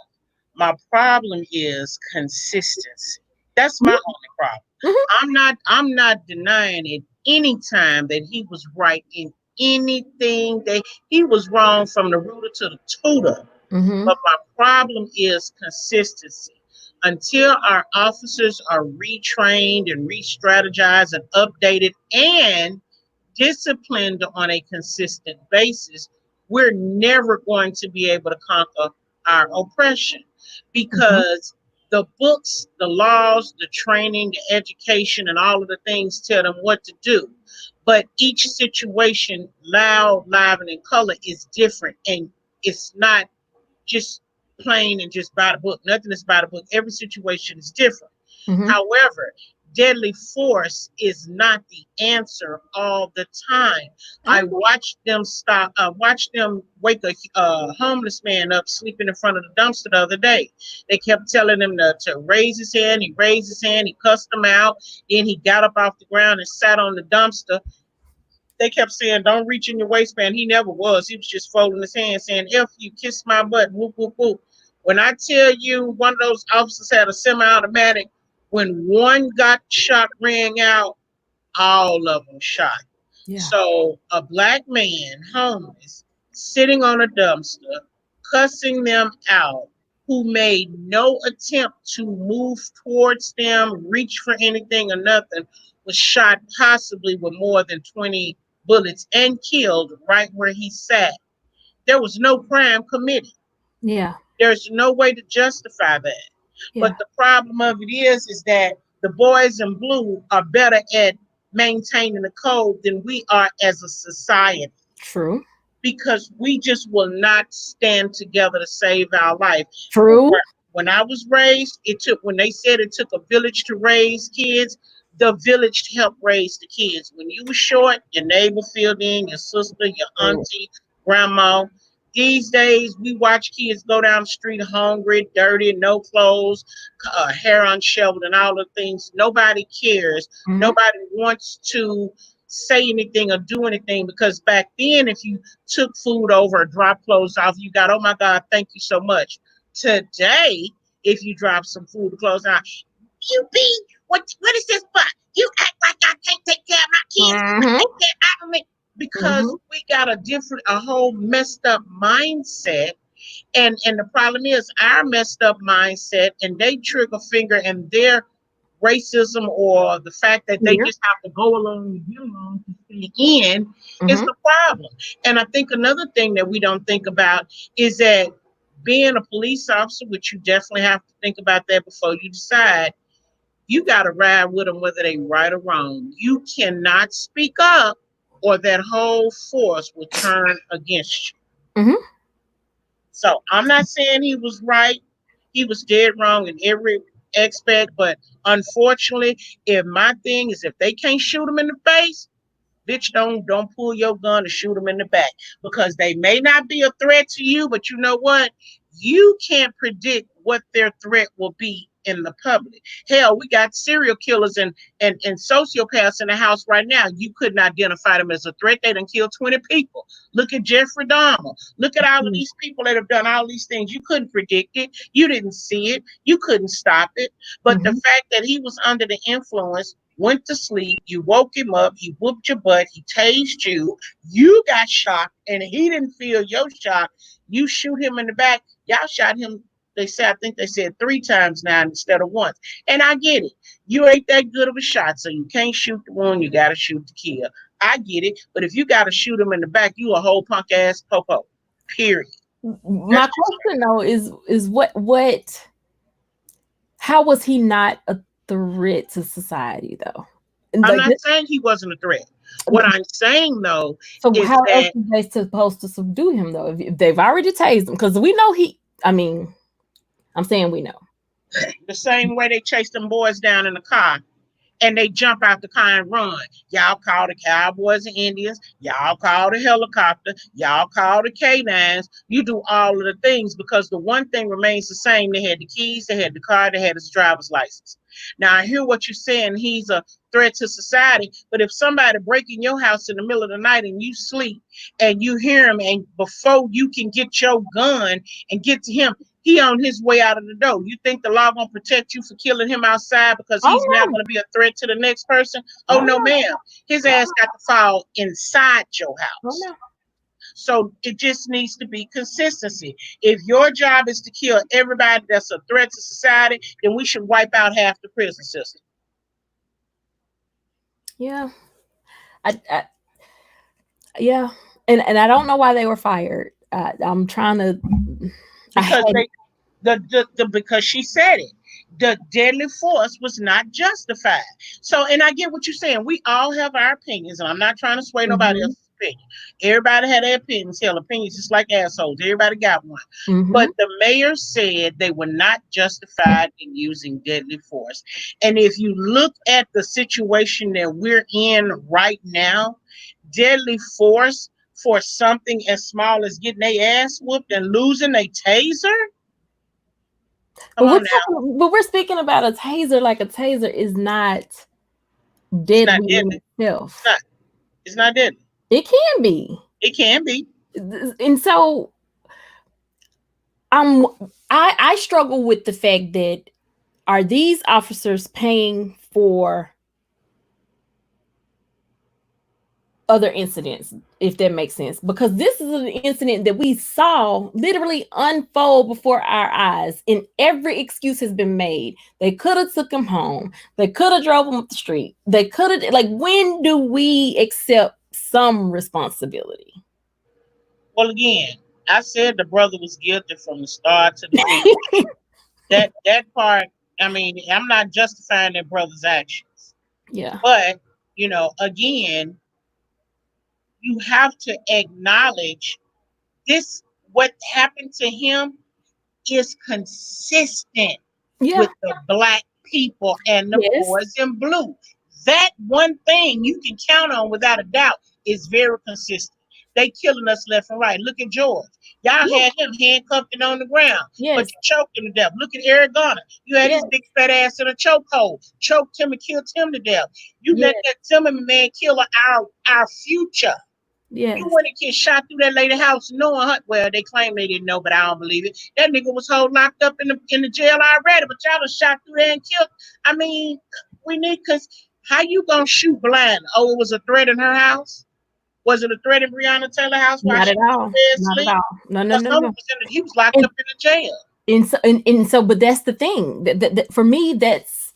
My problem is consistency. That's my only problem.
Mm-hmm.
I'm not denying at any time that he was right in anything that he was wrong from the rooter to the tutor.
Mm-hmm.
But my problem is consistency. Until our officers are retrained and re strategized and updated and disciplined on a consistent basis, we're never going to be able to conquer our oppression
Mm-hmm.
because the books, the laws, the training, the education, and all of the things tell them what to do. But each situation, loud, live, and in color, is different. And it's not just plain and just by the book. Nothing is by the book. Every situation is different.
Mm-hmm.
However, deadly force is not the answer all the time.
I
I
agree.
watched them stop. Watched them wake a homeless man up sleeping in front of the dumpster the other day. They kept telling him to raise his hand. He raised his hand. He cussed them out. Then he got up off the ground and sat on the dumpster. They kept saying, "Don't reach in your waistband." He never was. He was just folding his hands, saying, "F you, kiss my butt." Whoop whoop whoop. When I tell you, one of those officers had a semi-automatic. When one got shot, rang out, all of them shot.
Yeah.
So a black man, homeless, sitting on a dumpster, cussing them out, who made no attempt to move towards them, reach for anything or nothing, was shot possibly with more than 20 bullets and killed right where he sat. There was no crime committed.
Yeah.
There's no way to justify that.
Yeah.
But the problem of it is that the boys in blue are better at maintaining the code than we are as a society,
True.
because we just will not stand together to save our life.
True.
When I was raised, when they said it took a village to raise kids, the village helped raise the kids. When you were short, your neighbor filled in, your sister, your
True.
auntie, grandma. These days, we watch kids go down the street hungry, dirty, no clothes, hair unshoveled, and all the things. Nobody cares.
Mm-hmm.
Nobody wants to say anything or do anything, because back then, if you took food over or dropped clothes off, you got, "Oh my God, thank you so much." Today, if you drop some food or clothes out, "You be, what is this for? You act like I can't take care of my kids. I
Mm-hmm.
take care of me."
Mm-hmm.
Because we got a whole messed up mindset. And the problem is our messed up mindset, and they trigger finger, and their racism, or the fact that they
Here.
just have to go along and get along to stay in, is
Mm-hmm.
the problem. And I think another thing that we don't think about is that being a police officer, which you definitely have to think about that before you decide, you got to ride with them whether they right or wrong. You cannot speak up, or that whole force will turn against you.
Mm-hmm.
So I'm not saying he was right. He was dead wrong in every aspect. But unfortunately, if my thing is, if they can't shoot him in the face, bitch, don't pull your gun to shoot them in the back, because they may not be a threat to you, but you know what? You can't predict what their threat will be in the public. Hell, we got serial killers and sociopaths in the house right now. You couldn't identify them as a threat. They done killed 20 people. Look at Jeffrey Dahmer. Look at all of these people that have done all these things. You couldn't predict it. You didn't see it. You couldn't stop it. But the
Mm-hmm.
fact that he was under the influence, went to sleep, you woke him up, he whooped your butt, he tased you, you got shot, and he didn't feel your shot. You shoot him in the back. Y'all shot him, they said, I think they said 3 times now instead of once. And I get it. You ain't that good of a shot, so you can't shoot the one, you got to shoot to kill. I get it. But if you got to shoot him in the back, you a whole punk ass popo. Period.
My
That's just
question though is what how was he not a threat to society though? And
I'm
like
not saying he wasn't a threat. What I'm saying though
so
is
how else
that
are they supposed to subdue him though if they've already tased him? Because we know he. I mean, I'm saying we know.
the same way they chased them boys down in the car, and they jump out the car and run. Y'all call the Cowboys and Indians. Y'all call the helicopter. Y'all call the K9s. You do all of the things, because the one thing remains the same. They had the keys, they had the car, they had his driver's license. Now, I hear what you're saying. He's a threat to society. But if somebody break in your house in the middle of the night and you sleep and you hear him, and before you can get your gun and get to him, he on his way out of the door. You think the law gonna protect you for killing him outside because
Oh
he's now
no!
gonna be a threat to the next person? Oh
Oh
no,
no!
ma'am. His ass got to fall inside your
Oh
house.
no!
So it just needs to be consistency. If your job is to kill everybody that's a threat to society, then we should wipe out half the prison system.
Yeah, I yeah, and I don't know why they were fired. I'm trying to. I had.
Because because she said it. The deadly force was not justified. So, and I get what you're saying. We all have our opinions, and I'm not trying to sway nobody
Mhm.
else opinion. Everybody had their opinions. Hell, opinions just like assholes. Everybody got one.
Mm-hmm.
But the mayor said they were not justified in using deadly force. And if you look at the situation that we're in right now, deadly force for something as small as getting their ass whooped and losing a taser? Come
But
on now.
we're speaking about a taser like a taser is not
It's not
deadly in
deadly. It's
itself.
not. It's not deadly.
It can be.
It can be.
And so I'm I struggle with the fact that are these officers paying for other incidents, if that makes sense, because this is an incident that we saw literally unfold before our eyes, and every excuse has been made. They could have took him home, they could have drove him up the street, they could have, like, when do we accept some responsibility?
Well, again, I said the brother was guilty from the start to the finish. That part, I mean, I'm not justifying that brother's actions.
Yeah.
But, again, you have to acknowledge this what happened to him is consistent
Yeah.
with the black people and the
Yes.
boys in blue. That one thing you can count on without a doubt is very consistent. They killing us left and right. Look at George. Y'all
Yeah.
had him handcuffed and on the ground, but
Yes.
you choked him to death. Look at Eric Garner. You had his
Yes.
big fat ass in a chokehold, choked him and killed him to death. You let
Yes.
that Zimmerman man kill our future. You
Yes.
went and get shot through that lady house knowing her. Well, they claim they didn't know, but I don't believe it. That nigga was whole locked up in the jail already, but y'all was shot through there and killed. I mean, we need cause how you gonna shoot blind? Oh, it was a threat in her house? Was it a threat in Breonna Taylor house while
Not
she
at
was
all.
in bed
Not at
asleep?
all. No, no,
Because
no,
no,
no.
he was locked
And
up in the jail.
and so but that's the thing that for me that's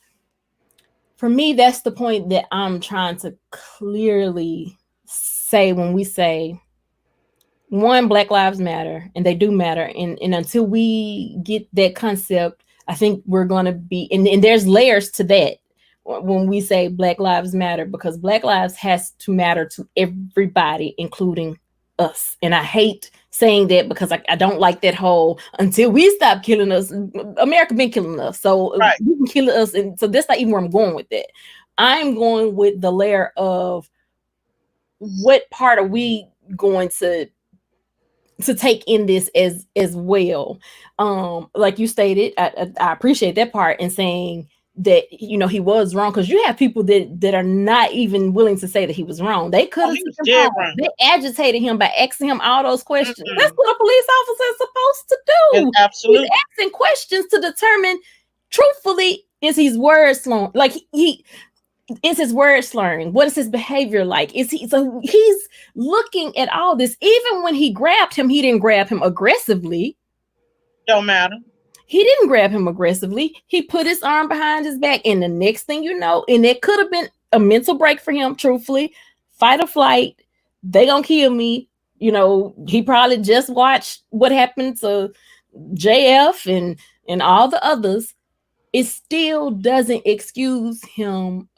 the point that I'm trying to clearly say when we say, one, Black lives matter, and they do matter, and until we get that concept, I think we're going to be, and there's layers to that when we say Black lives matter, because Black lives has to matter to everybody, including us. And I hate saying that because I don't like that whole until we stop killing us. America been killing us, so
Right.
you can kill us, and so that's not even where I'm going with that. I'm going with the layer of what part are we going to take in this as well. Like you stated, I appreciate that part in saying that he was wrong, because you have people that are not even willing to say that he was wrong. They could
Oh,
have
he
took
was
him
dead
home.
wrong.
They agitated him by asking him all those questions. That's
Mm-mm.
what a police officer is supposed to do. He's
Absolutely.
asking questions to determine, truthfully, is his words long, like he is his word slurring? What is his behavior like? Is he, so he's looking at all this. Even when he grabbed him, he didn't grab him aggressively.
Don't matter.
He didn't grab him aggressively. He put his arm behind his back, and the next thing you know, and it could have been a mental break for him, truthfully, fight or flight. They gonna kill me. He probably just watched what happened to JF and all the others. It still doesn't excuse him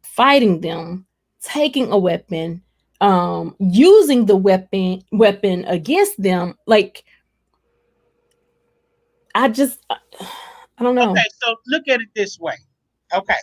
fighting them, taking a weapon, using the weapon against them. Like, I don't know.
Okay, so look at it this way. Okay.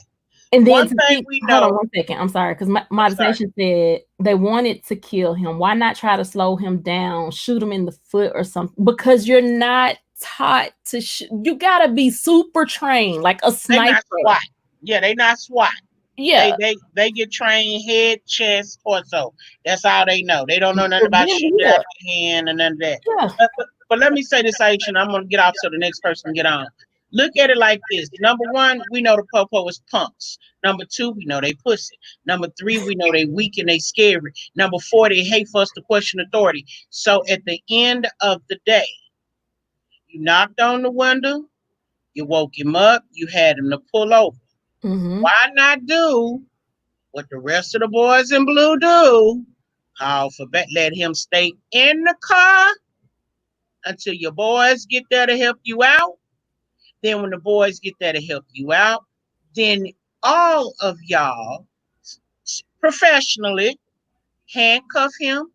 And then
One
to
thing
think,
we
hold on
know,
one second. I'm sorry, because
I'm
my
sorry.
station said they wanted to kill him. Why not try to slow him down, shoot him in the foot or something? Because you're not taught to. You gotta be super trained, like a
They not
sniper.
SWAT. Yeah, they not SWAT. They
Yeah,
they they get trained head, chest, torso. That's all they know. They don't know nothing about
really,
shooting it
yeah,
out the hand and none of that.
yeah.
But let me say this, Aisha, and I'm gonna get off so the next person can get on. Look at it like this. Number one, we know the popo is punks. Number two, we know they pussy. Number three, we know they weak and they scary. Number four, they hate for us to question authority. So at the end of the day, you knocked on the window, you woke him up, you had him to pull over.
Mm-hmm.
Why not do what the rest of the boys in blue do? Call for back, let him stay in the car until your boys get there to help you out. Then when the boys get there to help you out, then all of y'all professionally handcuff him,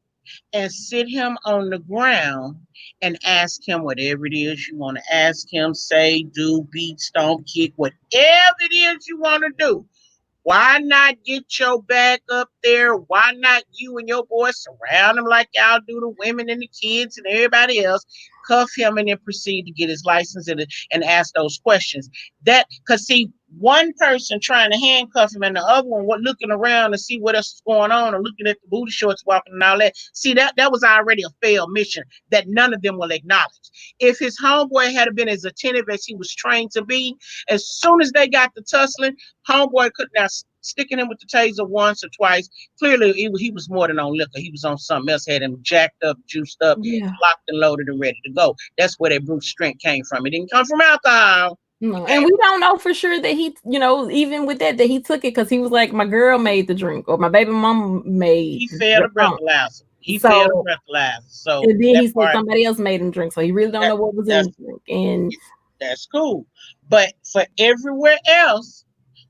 and sit him on the ground and ask him whatever it is you want to ask him, say, do, beat, stomp, kick, whatever it is you want to do. Why not get your back up there? Why not you and your boy surround him like y'all do the women and the kids and everybody else? Cuff him and then proceed to get his license and ask those questions. That because see, one person trying to handcuff him and the other one looking around to see what else is going on and looking at the booty shorts walking and all that. See, that was already a failed mission that none of them will acknowledge. If his homeboy had been as attentive as he was trained to be, as soon as they got to tussling, homeboy could now sticking him with the taser once or twice. Clearly, he was more than on liquor. He was on something else, had him jacked up, juiced up,
Yeah.
locked and loaded and ready to go. That's where that brute strength came from. It didn't come from alcohol.
No. And we don't know for sure that he, even with that he took it because he was like, my girl made the drink or my baby mama made
He failed a
the
breathalyzer. He
So
failed a breathalyzer. So
and then
that
he said
part,
somebody else made him drink, so he really don't
that,
know what was in
that's
the drink. And
that's cool. But for everywhere else,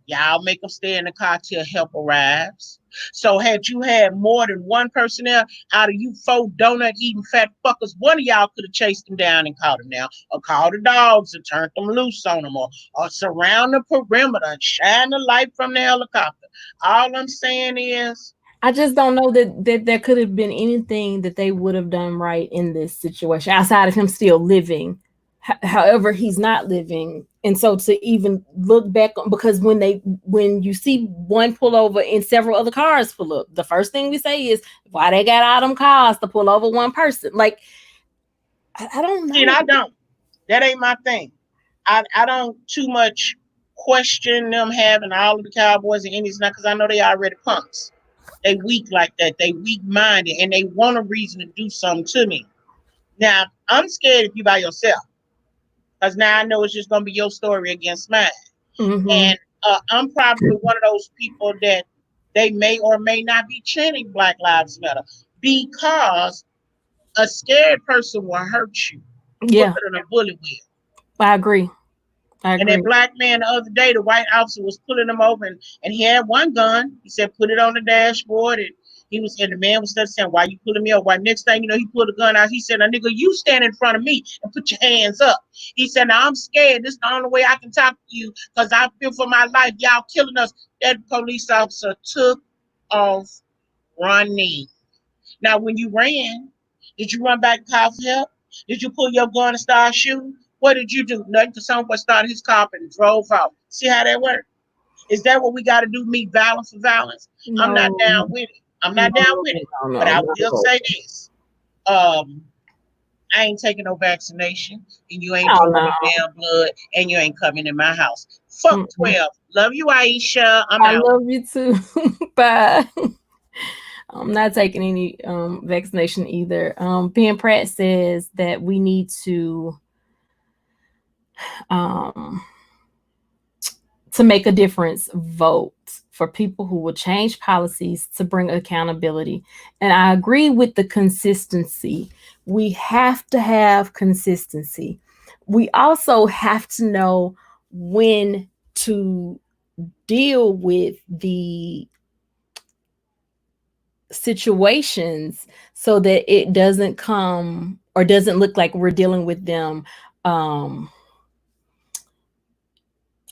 y'all make them stay in the car till help arrives. So had you had more than one person there, out of you four donut eating fat fuckers, one of y'all could have chased them down and caught them now, or called the dogs and turned them loose on them, or surround the perimeter and shine the light from the helicopter. All I'm saying is,
I just don't know that there could have been anything that they would have done right in this situation outside of him still living. However, he's not living, and so to even look back on, because when you see one pull over and several other cars pull up, the first thing we say is why they got all them cars to pull over one person. Like I don't
and
know.
I don't. That ain't my thing. I don't too much question them having all of the Cowboys and Indians now because I know they already punks. They weak like that. They weak minded and they want a reason to do something to me. Now I'm scared if you by yourself because now I know it's just gonna be your story against mine.
Mm-hmm.
And I'm probably one of those people that they may or may not be chanting Black Lives Matter because a scared person will hurt you quicker
Yeah,
than a bullet will.
I agree. I
And that
agree.
black man the other day, the white officer was pulling him over and he had one gun. He said, put it on the dashboard. And the man was still saying, why you pulling me over? Why next thing you know, he pulled the gun out. He said, now nigga, you stand in front of me and put your hands up. He said, now I'm scared. This is the only way I can talk to you because I feel for my life. Y'all killing us. That police officer took off running. Now, when you ran, did you run back and call for help? Did you pull your gun and start shooting? What did you do? Nothing, because someone started his car and drove off. See how that works? Is that what we got to do? Meet violence for violence? I'm not
No,
down with it. I'm
no,
not down with it. But
no,
I will
no.
say this: I ain't taking no vaccination, and you ain't
Oh
drawing no
no.
damn blood, and you ain't coming in my house. Fuck
Mm-mm.
12. Love you, Aisha. I'm
I
out.
love you too. Bye. I'm not taking any vaccination either. Ben Pratt says that we need um, to make a difference, vote for people who will change policies to bring accountability. And I agree with the consistency. We have to have consistency. We also have to know when to deal with the situations so that it doesn't come or doesn't look like we're dealing with them um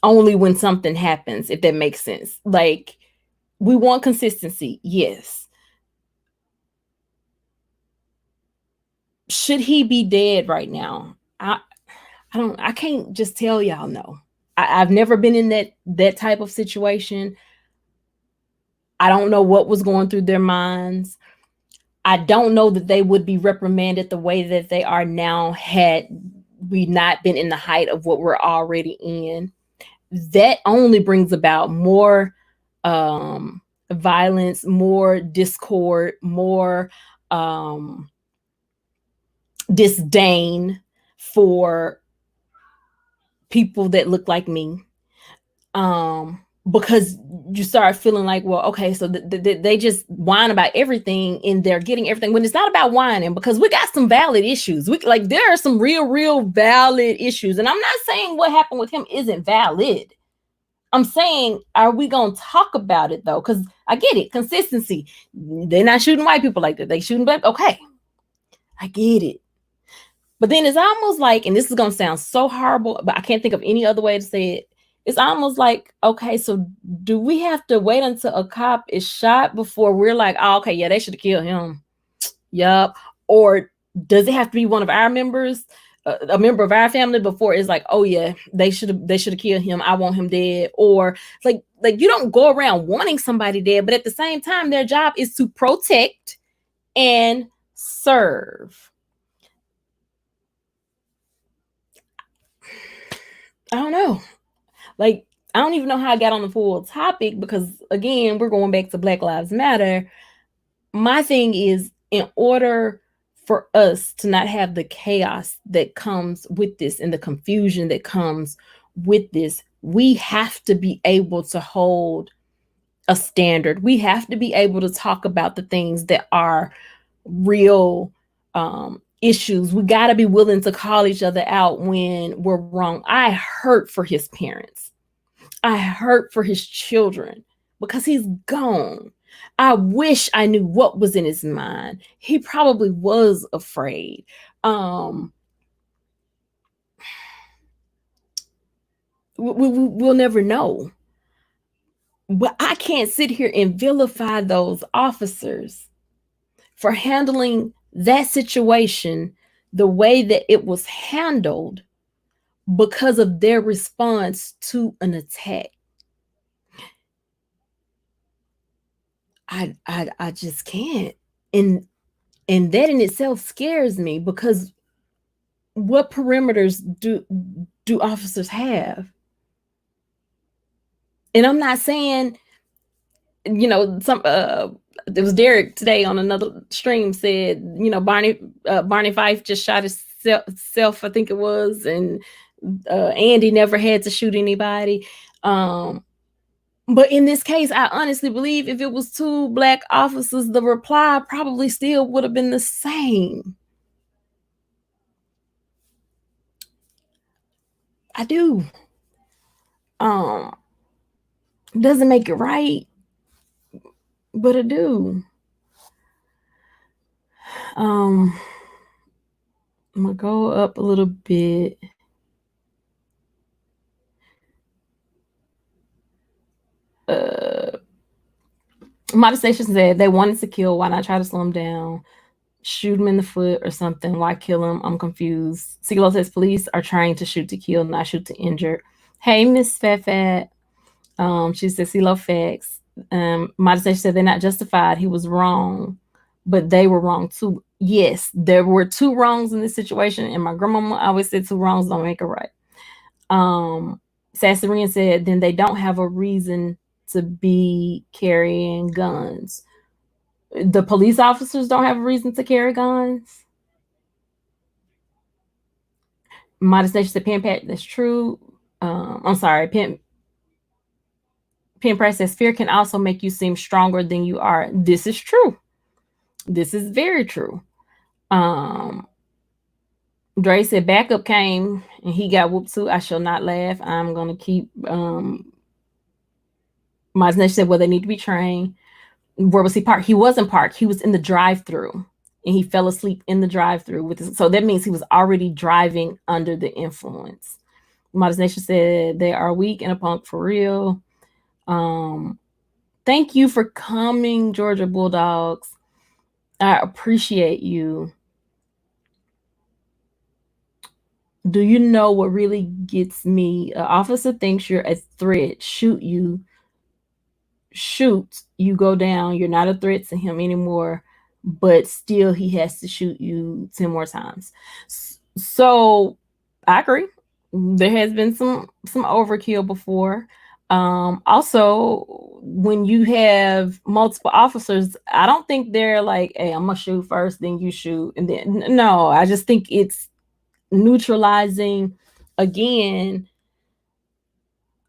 only when something happens, if that makes sense. Like we want consistency, yes. Should he be dead right now? I can't just tell y'all no. I've never been in that type of situation. I don't know what was going through their minds. I don't know that they would be reprimanded the way that they are now had we not been in the height of what we're already in. That only brings about more violence, more discord, more um, disdain for people that look like me. Because you start feeling like, well, okay, so they just whine about everything and they're getting everything when it's not about whining, because we got some valid issues. We like there are some real valid issues, and I'm not saying what happened with him isn't valid. I'm saying, are we gonna talk about it though? Because I get it, consistency. They're not shooting white people like that. They shooting black. Okay, I get it. But then it's almost like, and this is gonna sound so horrible, but I can't think of any other way to say it. It's almost like, okay, so do we have to wait until a cop is shot before we're like, oh, okay, yeah, they should have killed him? Yup. Or does it have to be one of our members, a member of our family, before it's like, oh yeah, they should have killed him. I want him dead. Or like you don't go around wanting somebody dead, but at the same time, their job is to protect and serve. I don't know. Like, I don't even know how I got on the full topic because again, we're going back to Black Lives Matter. My thing is, in order for us to not have the chaos that comes with this and the confusion that comes with this, we have to be able to hold a standard. We have to be able to talk about the things that are real issues. We got to be willing to call each other out when we're wrong. I hurt for his parents. I hurt for his children because he's gone. I wish I knew what was in his mind. He probably was afraid. Um, we'll never know. But I can't sit here and vilify those officers for handling that situation the way that it was handled because of their response to an attack. I just can't. And that in itself scares me because what perimeters do officers have? And I'm not saying, some it was Derek today on another stream said, Barney Fife just shot himself, I think it was, and Andy never had to shoot anybody. But in this case, I honestly believe if it was two black officers, the reply probably still would have been the same. I do. Um, doesn't make it right, but I do. Um, I'm gonna go up a little bit. Uh, Modern Station said they wanted to kill. Why not try to slow him down? Shoot him in the foot or something. Why kill him? I'm confused. Siglo says police are trying to shoot to kill, not shoot to injure. Hey, Miss Fat Fat. She said CeeLo facts. Modern Station said they're not justified. He was wrong, but they were wrong too. Yes, there were two wrongs in this situation, and my grandmama always said two wrongs don't make it right. Sassarian said then they don't have a reason to be carrying guns. The police officers don't have a reason to carry guns. Modest Nation said, Pen Pat, that's true. I'm sorry, Pen Press says, fear can also make you seem stronger than you are. This is true. This is very true. Dre said, backup came and he got whooped too. I shall not laugh. I'm going to keep. Modest Nation said, well, they need to be trained. Where was he parked? He wasn't parked. He was in the drive-through, and he fell asleep in the drive-through with his, so that means he was already driving under the influence. Modest Nation said they are weak and a punk for real. Thank you for coming, Georgia Bulldogs. I appreciate you. Do you know what really gets me? An officer thinks you're a threat. Shoot, you go down. You're not a threat to him anymore, but still he has to shoot you 10 more times. So I agree. There has been some overkill before. Also, when you have multiple officers, I don't think they're like, hey, I'm gonna shoot first, then you shoot, and then no, I just think it's neutralizing again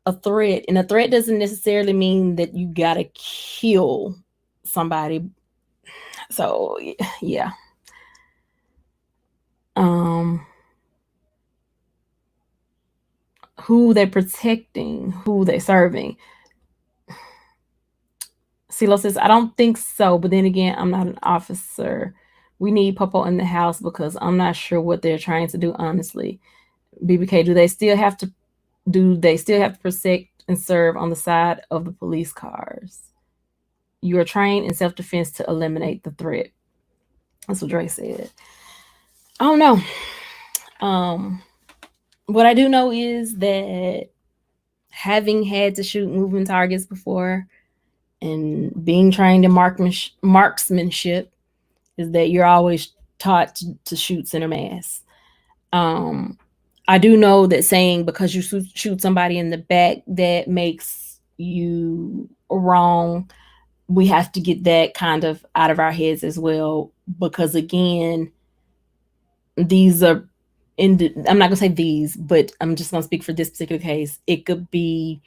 a threat. And a threat doesn't necessarily mean that you gotta kill somebody. So yeah. Um who they protecting, who they serving. CeeLo says, I don't think so, but then again, I'm not an officer. We need Popo in the house because I'm not sure what they're trying to do, honestly. BBK, do they still have to protect and serve on the side of the police cars? You are trained in self defense to eliminate the threat. That's what Dre said. I don't know. Um, what I do know is that having had to shoot moving targets before and being trained in marksmanship is that you're always taught to shoot center mass. Um, I do know that saying because you shoot somebody in the back that makes you wrong, we have to get that kind of out of our heads as well. Because again, these are I'm not gonna say these, but I'm just gonna speak for this particular case. It could be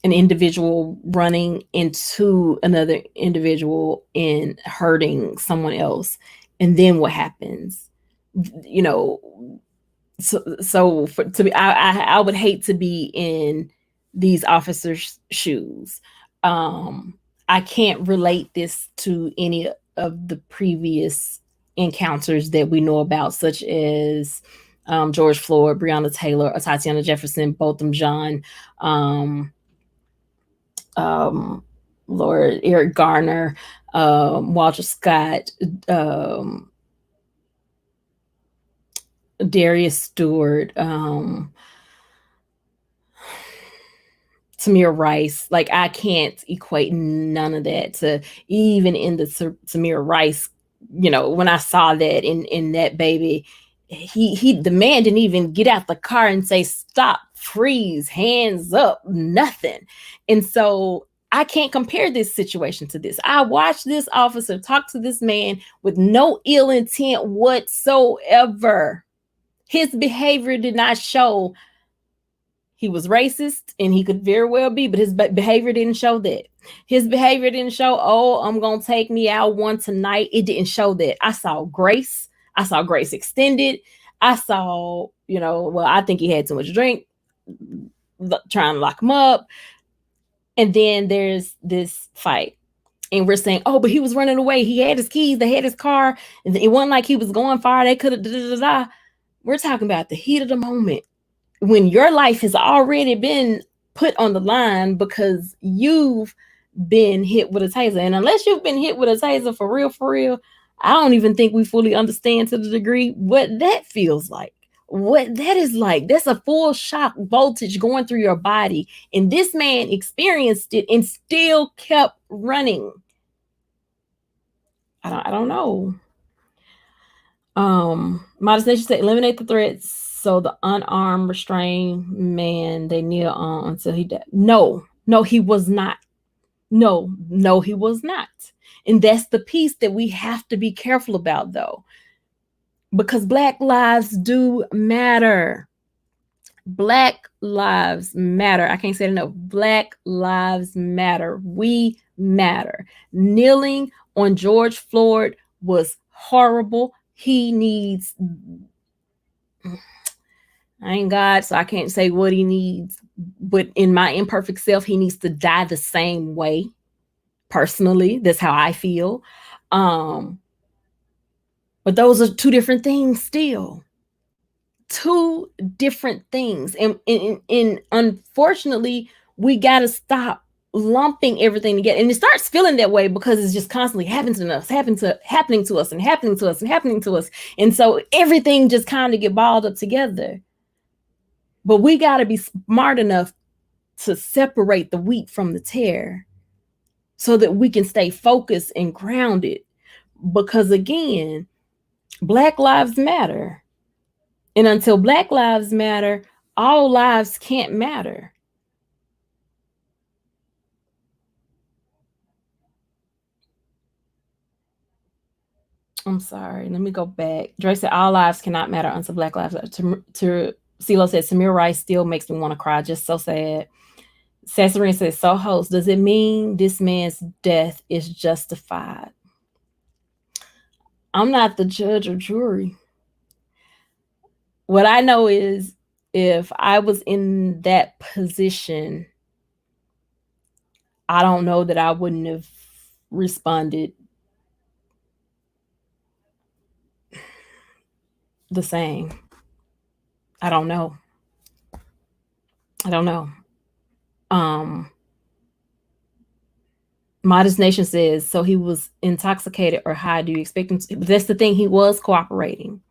an individual running into another individual and hurting someone else, and then what happens? You know, so for, to be, I would hate to be in these officers' shoes. Um, I can't relate this to any of the previous encounters that we know about, such as George Floyd, Breonna Taylor, Tatiana Jefferson, Botham Jean, um, um, Lord Eric Garner, Walter Scott, um, Darius Stewart, Tamir Rice. Like I can't equate none of that to even in the Tamir Rice. You know, when I saw that in that baby, the man didn't even get out the car and say stop, freeze, hands up, nothing. And so I can't compare this situation to this. I watched this officer talk to this man with no ill intent whatsoever. His behavior did not show he was racist, and he could very well be, but his behavior didn't show that. His behavior didn't show, oh, I'm going to take me out one tonight. It didn't show that. I saw grace. I saw grace extended. I saw, well, I think he had too much drink, trying to lock him up. And then there's this fight. And we're saying, oh, but he was running away. He had his keys. They had his car. And it wasn't like he was going far. They could have, We're talking about the heat of the moment when your life has already been put on the line because you've been hit with a taser. And unless you've been hit with a taser for real, I don't even think we fully understand to the degree what that feels like, what that is like. That's a full shock voltage going through your body. And this man experienced it and still kept running. I don't know. Modest Nation said, eliminate the threats so the unarmed, restrained man they kneel on until he died. No, he was not. No, he was not. And that's the piece that we have to be careful about, though, because Black lives do matter. Black lives matter. I can't say it enough. Black lives matter. We matter. Kneeling on George Floyd was horrible. He needs, I ain't God, so I can't say what he needs, but in my imperfect self, he needs to die the same way. Personally, that's how I feel. But those are two different things still. Two different things. And unfortunately, we got to stop lumping everything together. And it starts feeling that way because it's just constantly happening to us, happening to us, and happening to us, and happening to us. And so everything just kind of get balled up together. But we got to be smart enough to separate the wheat from the tare so that we can stay focused and grounded. Because again, Black lives matter. And until Black lives matter, all lives can't matter. I'm sorry. Let me go back. Dre said all lives cannot matter until Black lives matter. To CeeLo said Samir Rice still makes me want to cry. Just so sad. Sassarin says, so host, does it mean this man's death is justified? I'm not the judge or jury. What I know is if I was in that position, I don't know that I wouldn't have responded the same. I don't know. I don't know. Um, Modest Nation says, so he was intoxicated or high. Do you expect him to? That's the thing. He was cooperating.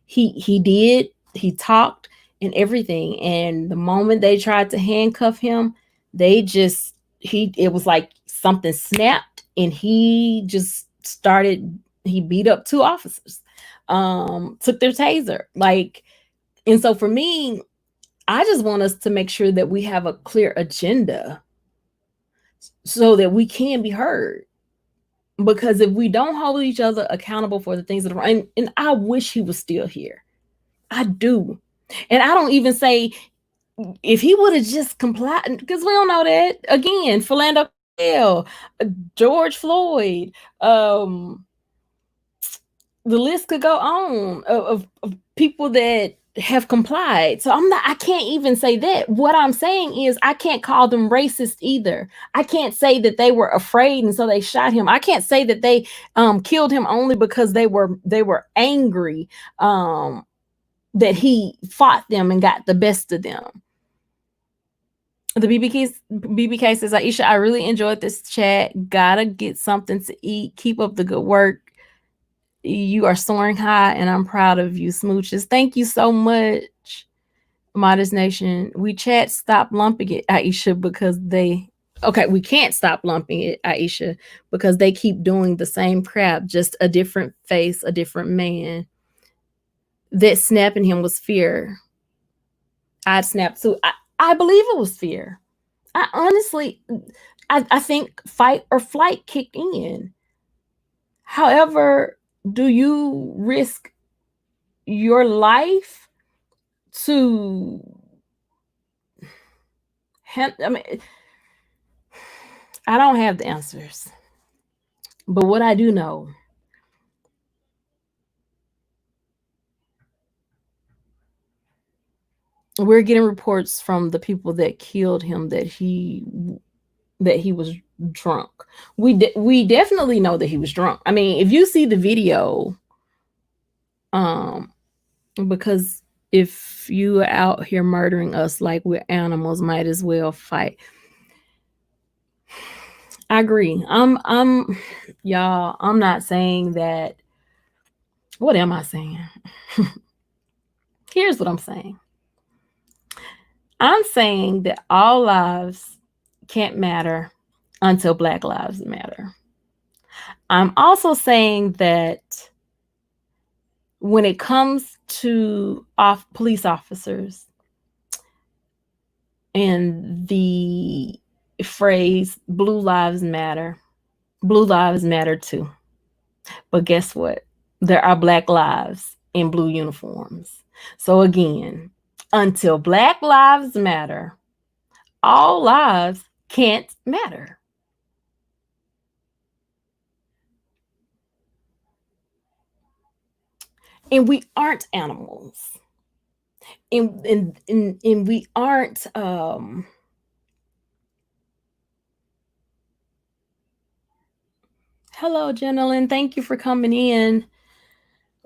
He did. He talked and everything. And the moment they tried to handcuff him, they just it was like something snapped, and he just started. He beat up two officers. Took their taser. Like, and so for me, I just want us to make sure that we have a clear agenda so that we can be heard. Because if we don't hold each other accountable for the things that are wrong, and I wish he was still here. I do. And I don't even say if he would have just complied, because we don't know that. Again, Philando Castile, George Floyd, the list could go on of people that have complied. So I can't even say that. What I'm saying is I can't call them racist either. I can't say that they were afraid and so they shot him. I can't say that they killed him only because they were angry that he fought them and got the best of them. The BBK says, Aisha, I really enjoyed this chat. Gotta get something to eat. Keep up the good work. You are soaring high, and I'm proud of you, smooches. Thank you so much, Modest Nation. We chat, stop lumping it, Aisha, because they. Okay, we can't stop lumping it, Aisha, because they keep doing the same crap, just a different face, a different man. That snapping him was fear. I'd snap too. I believe it was fear. I honestly, I think fight or flight kicked in. However, do you risk your life to I mean, I don't have the answers. But what I do know, we're getting reports from the people that killed him that he was drunk. We definitely know that he was drunk. I mean, if you see the video, um because if you are out here murdering us like we're animals, might as well fight. I agree. Y'all, I'm not saying that. What am I saying? Here's what I'm saying. I'm saying that all lives can't matter until Black lives matter. I'm also saying that when it comes to police officers and the phrase blue lives matter too. But guess what? There are Black lives in blue uniforms. So again, until Black lives matter, all lives can't matter. And we aren't animals. And we aren't hello, gentlemen. Thank you for coming in.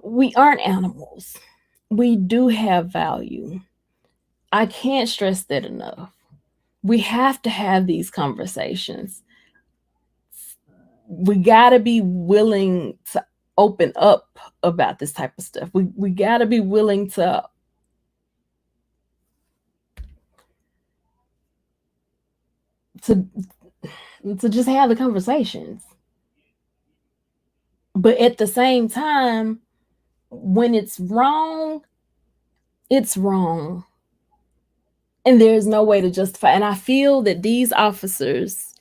We aren't animals. We do have value. I can't stress that enough. We have to have these conversations. We got to be willing to open up about this type of stuff. We got to be willing to to just have the conversations. But at the same time, when it's wrong. And there's no way to justify. And I feel that these officers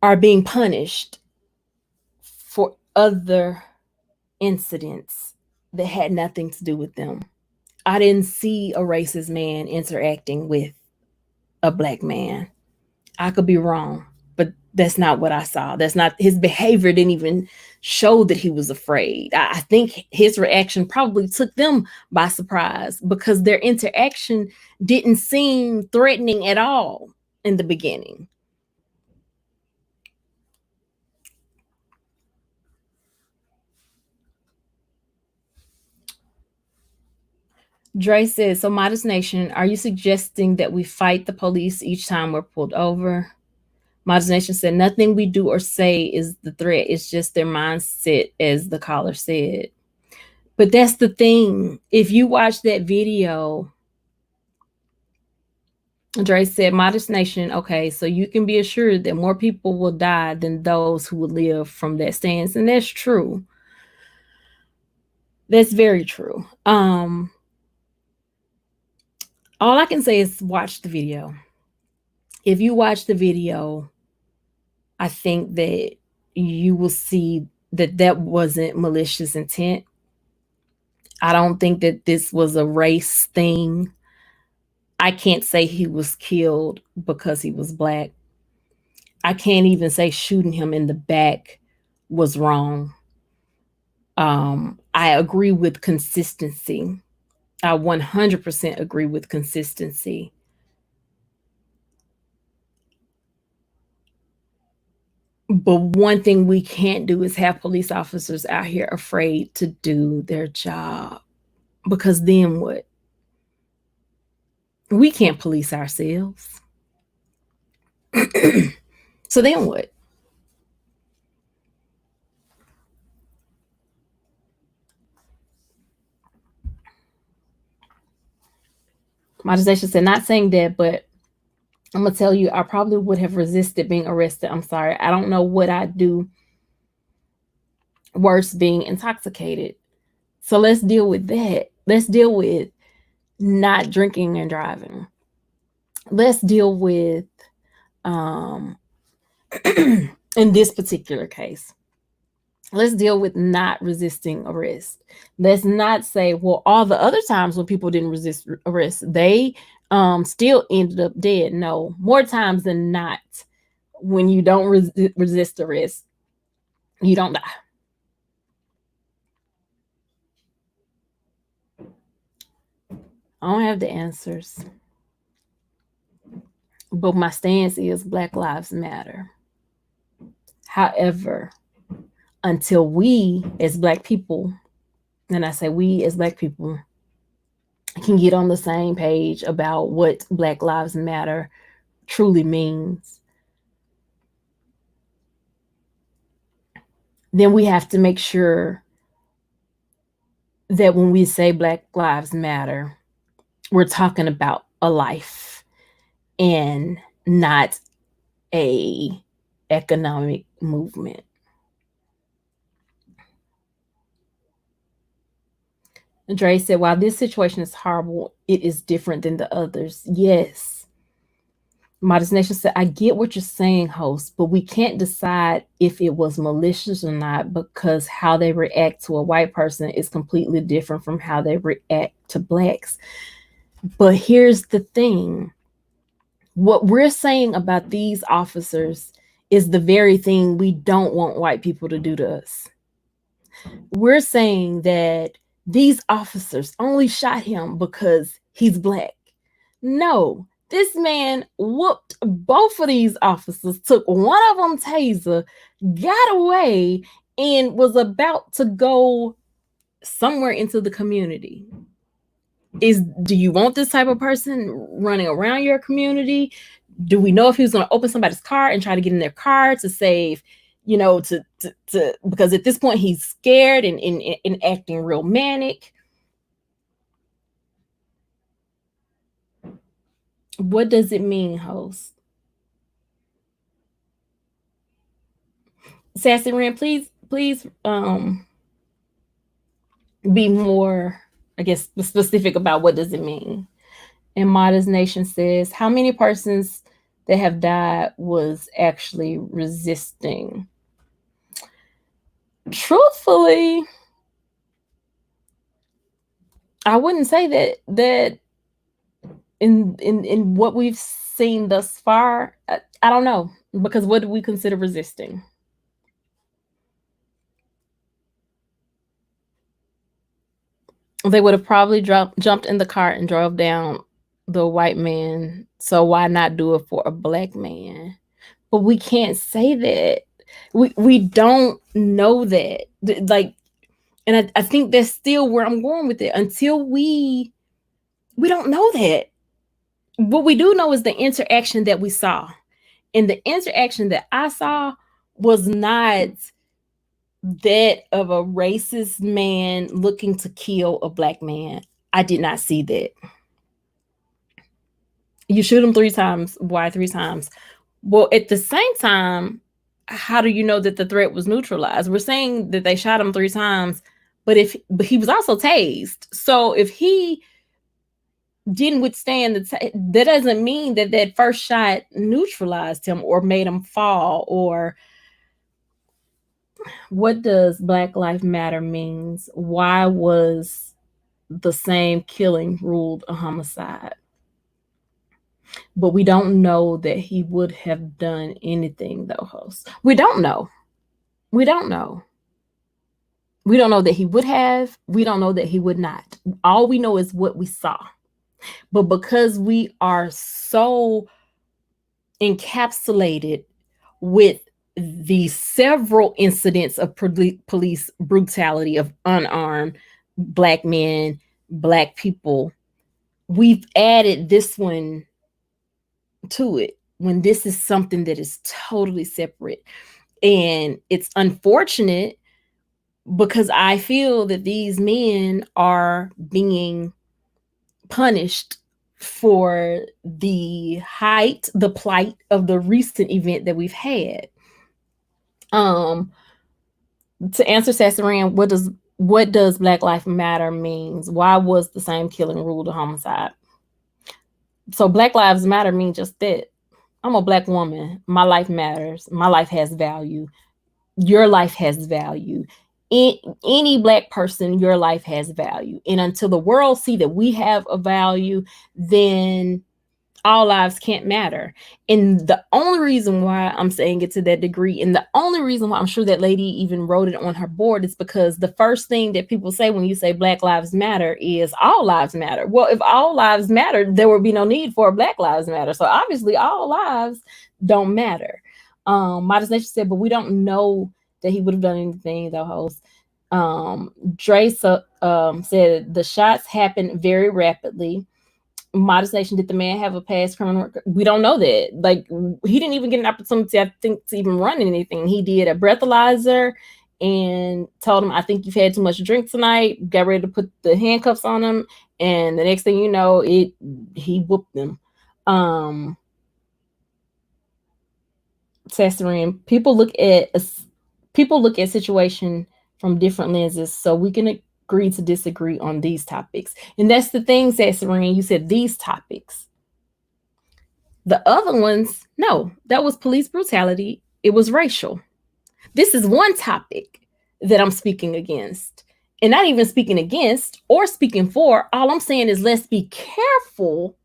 are being punished for other incidents that had nothing to do with them. I didn't see a racist man interacting with a Black man. I could be wrong, but That's not what I saw. That's not his behavior, didn't even show that he was afraid. I think his reaction probably took them by surprise because their interaction didn't seem threatening at all in the beginning. Dre says, so Modest Nation, are you suggesting that we fight the police each time we're pulled over? Modest Nation said, nothing we do or say is the threat. It's just their mindset, as the caller said. But that's the thing. If you watch that video, Dre said, Modest Nation, okay, so you can be assured that more people will die than those who will live from that stance. And that's true. That's very true. All I can say is watch the video. If you watch the video, I think that you will see that that wasn't malicious intent. I don't think that this was a race thing. I can't say he was killed because he was black. I can't even say shooting him in the back was wrong. I agree with consistency. I 100% agree with consistency. But one thing we can't do is have police officers out here afraid to do their job. Because then what? We can't police ourselves. So then what? Modernization said, not saying that, but I'm gonna tell you, I probably would have resisted being arrested. I'm sorry. I don't know what I'd do worse being intoxicated. So let's deal with that. Let's deal with not drinking and driving. Let's deal with um in this particular case. Let's deal with not resisting arrest. Let's not say, well, all the other times when people didn't resist arrest, they still ended up dead. No, more times than not, when you don't resist arrest, you don't die. I don't have the answers, but my stance is Black Lives Matter. However, until we as Black people, and I say we as Black people, can get on the same page about what Black Lives Matter truly means, then we have to make sure that when we say Black Lives Matter, we're talking about a life and not a economic movement. Dre said, while this situation is horrible, it is different than the others. Yes. Modest Nation said, I get what you're saying, host, but we can't decide if it was malicious or not because how they react to a white person is completely different from how they react to blacks. But here's the thing, what we're saying about these officers is the very thing we don't want white people to do to us. We're saying that these officers only shot him because he's black. No, this man whooped both of these officers, took one of them taser, got away, and was about to go somewhere into the community. Do you want this type of person running around your community? Do we know if he was going to open somebody's car and try to get in their car to save, to because at this point he's scared and acting real manic? What does it mean, host? Sassy Rand, please be more, I guess, specific about what does it mean. And Modest Nation says, how many persons that have died was actually resisting? Truthfully, I wouldn't say that in what we've seen thus far. I don't know, because what do we consider resisting? They would have probably jumped in the cart and drove down the white man. So why not do it for a black man? But we can't say that. We don't know that. Like, and I think that's still where I'm going with it. Until we don't know that. What we do know is the interaction that we saw. And the interaction that I saw was not that of a racist man looking to kill a black man. I did not see that. You shoot him 3 times. Why 3 times? Well, at the same time, how do you know that the threat was neutralized? We're saying that they shot him 3 times, but he was also tased. So if he didn't withstand that doesn't mean that that first shot neutralized him or made him fall. Or what does Black Lives Matter means? Why was the same killing ruled a homicide? But we don't know that he would have done anything, though, host. We don't know. We don't know. We don't know that he would have. We don't know that he would not. All we know is what we saw. But because we are so encapsulated with the several incidents of police brutality of unarmed black men, black people, we've added this one to it when this is something that is totally separate. And it's unfortunate because I feel that these men are being punished for the height, the plight of the recent event that we've had. Um, to answer Sassaran, what does Black Lives Matter means? Why was the same killing ruled a homicide? So Black Lives Matter means just that. I'm a black woman. My life matters. My life has value. Your life has value. Any black person, your life has value. And until the world see that we have a value, then all lives can't matter. And the only reason why I'm saying it to that degree, and the only reason why I'm sure that lady even wrote it on her board, is because the first thing that people say when you say Black Lives Matter is all lives matter. Well, if all lives matter, there would be no need for a Black Lives Matter. So obviously all lives don't matter. Modest Nation said, but we don't know that he would have done anything, though, host. Dre said the shots happened very rapidly. Modest Nation, did the man have a past criminal record? We don't know that. Like, he didn't even get an opportunity, I think, to even run anything. He did a breathalyzer and told him, I think you've had too much to drink tonight. Got ready to put the handcuffs on him, and the next thing you know, he whooped them. Sassarin, people look at situation from different lenses, so we can agree to disagree on these topics. And that's the thing, Sassarin, you said these topics. The other ones, no, that was police brutality. It was racial. This is one topic that I'm speaking against. And not even speaking against or speaking for. All I'm saying is let's be careful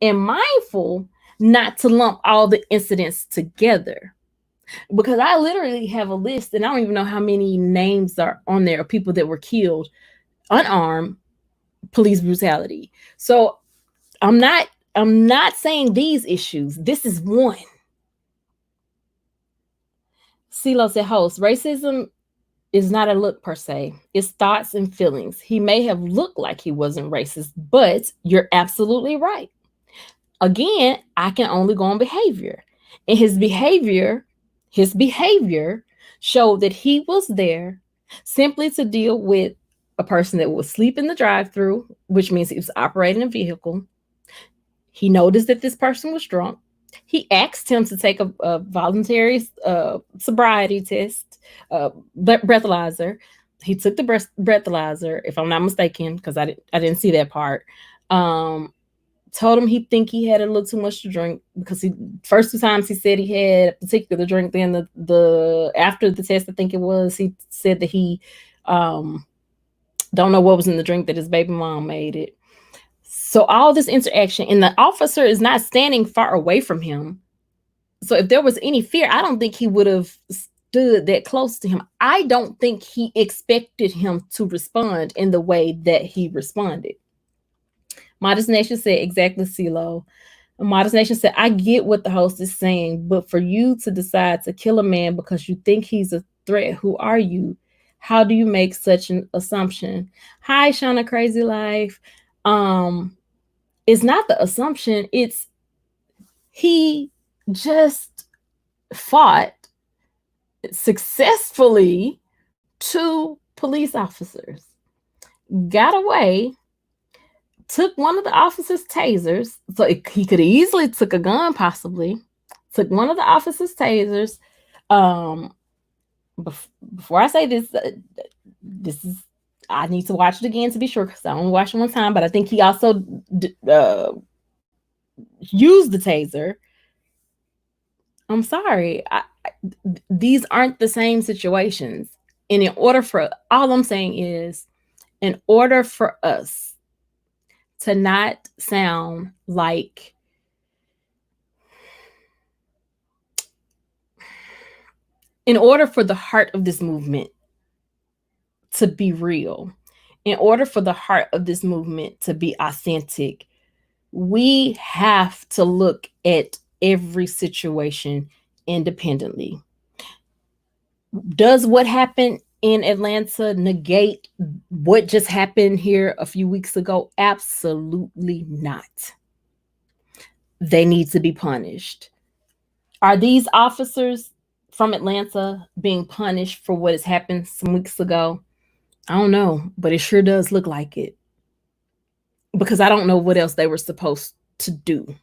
and mindful not to lump all the incidents together. Because I literally have a list, and I don't even know how many names are on there of people that were killed unarmed, police brutality. So I'm not saying these issues. This is one. CeeLo said, host, racism is not a look per se. It's thoughts and feelings. He may have looked like he wasn't racist, but you're absolutely right. Again, I can only go on behavior. And his behavior showed that he was there simply to deal with a person that was asleep in the drive-through, which means he was operating a vehicle. He noticed that this person was drunk. He asked him to take a voluntary sobriety test, breathalyzer. He took the breathalyzer, if I'm not mistaken, because I didn't see that part. Told him he think he had a little too much to drink, because he first 2 times he said he had a particular drink. Then the after the test, I think it was, he said that he don't know what was in the drink, that his baby mom made it. So all this interaction, and the officer is not standing far away from him. So if there was any fear, I don't think he would have stood that close to him. I don't think he expected him to respond in the way that he responded. Modest Nation said, exactly, CeeLo. Modest Nation said, I get what the host is saying, but for you to decide to kill a man because you think he's a threat, who are you? How do you make such an assumption? Hi, Shauna Crazy Life. Um, it's not the assumption, it's he just fought successfully two police officers, got away, took one of the officers' tasers. So he could have easily took a gun, possibly. Took one of the officers' tasers. Um, before I say this, this is I need to watch it again to be sure because I only watched it one time. But I think he also used the taser. I'm sorry, these aren't the same situations. And in order for all I'm saying is, in order for us to not sound like in order for the heart of this movement to be real, in order for the heart of this movement to be authentic, we have to look at every situation independently. Does what happened in Atlanta negate what just happened here a few weeks ago? Absolutely not. They need to be punished. Are these officers from Atlanta being punished for what has happened some weeks ago? I don't know, but it sure does look like it. Because I don't know what else they were supposed to do.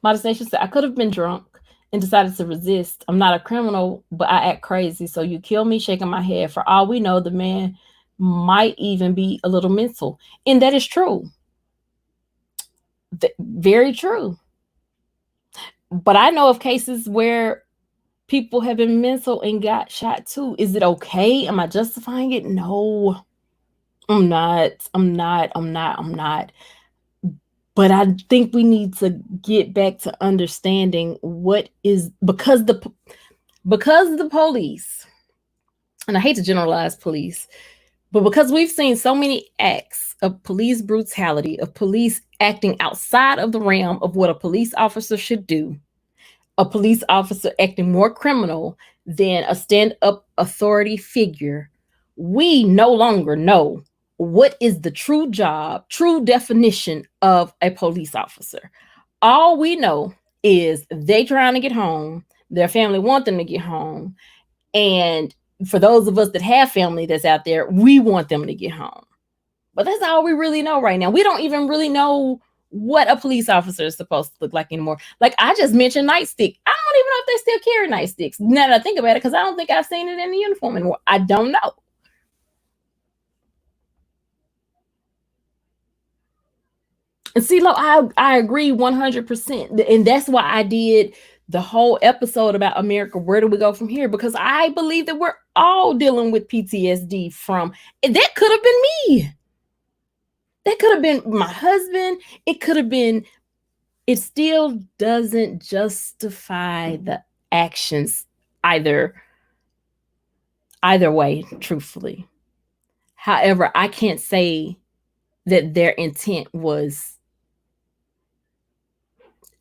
Modest Nation said, I could have been drunk and decided to resist. I'm not a criminal, but I act crazy. So you kill me shaking my head. For all we know, the man might even be a little mental. And that is true. Very true. But I know of cases where people have been mental and got shot too. Is it okay? Am I justifying it? No, I'm not. I'm not. But I think we need to get back to understanding what is because the police, and I hate to generalize police, but because we've seen so many acts of police brutality, of police acting outside of the realm of what a police officer should do, a police officer acting more criminal than a stand up authority figure, we no longer know what is the true job, true definition of a police officer. All we know is they trying to get home, their family want them to get home, and for those of us that have family that's out there, we want them to get home. But that's all we really know right now. We don't even really know what a police officer is supposed to look like anymore. Like I just mentioned nightstick. I don't even know if they still carry nightsticks. Now that I think about it, because I don't think I've seen it in the uniform anymore. I don't know. And see, look, I agree 100%. And that's why I did the whole episode about America. Where do we go from here? Because I believe that we're all dealing with PTSD from, and that could have been me. That could have been my husband. It could have been, it still doesn't justify the actions either way, truthfully. However, I can't say that their intent was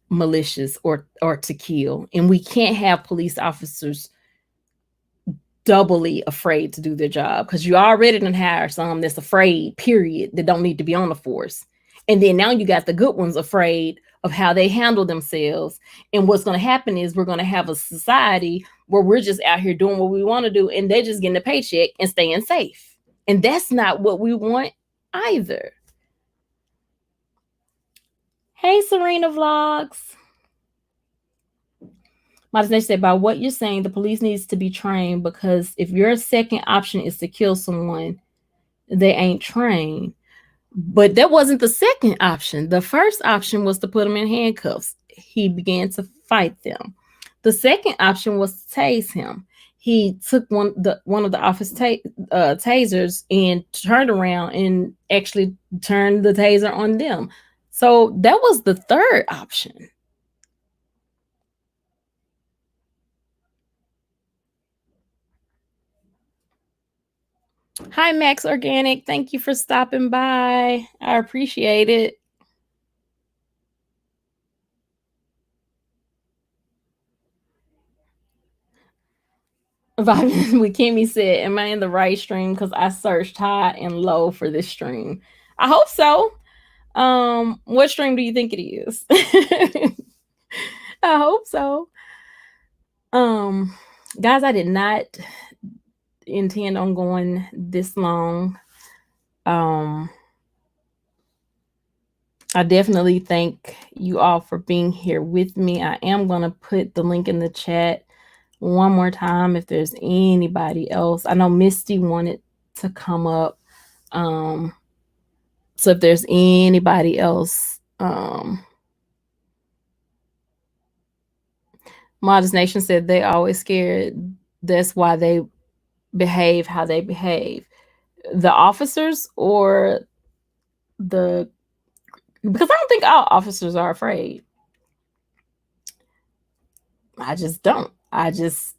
malicious or to kill. And we can't have police officers doubly afraid to do their job because you already didn't hire some that's afraid, period, that don't need to be on the force. And then now you got the good ones afraid of how they handle themselves. And what's going to happen is we're going to have a society where we're just out here doing what we want to do and they're just getting a paycheck and staying safe. And that's not what we want either. Hey, Serena Vlogs. Madison said, by what you're saying, the police needs to be trained because if your second option is to kill someone, they ain't trained. But that wasn't the second option. The first option was to put him in handcuffs. He began to fight them. The second option was to tase him. he took one of the office tasers and turned around and actually turned the taser on them. So that was the third option. Hi, Max Organic. Thank you for stopping by. I appreciate it. Vibing with Kimmy said, "Am I in the right stream? Because I searched high and low for this stream. I hope so. What stream do you think it is? I hope so. Um, guys, I did not intend on going this long. Um, I definitely thank you all for being here with me. I am gonna put the link in the chat one more time if there's anybody else. I know Misty wanted to come up. Um, so if there's anybody else, Modest Nation said they always scared. That's why they behave how they behave. The officers or the because I don't think all officers are afraid. I just don't. I just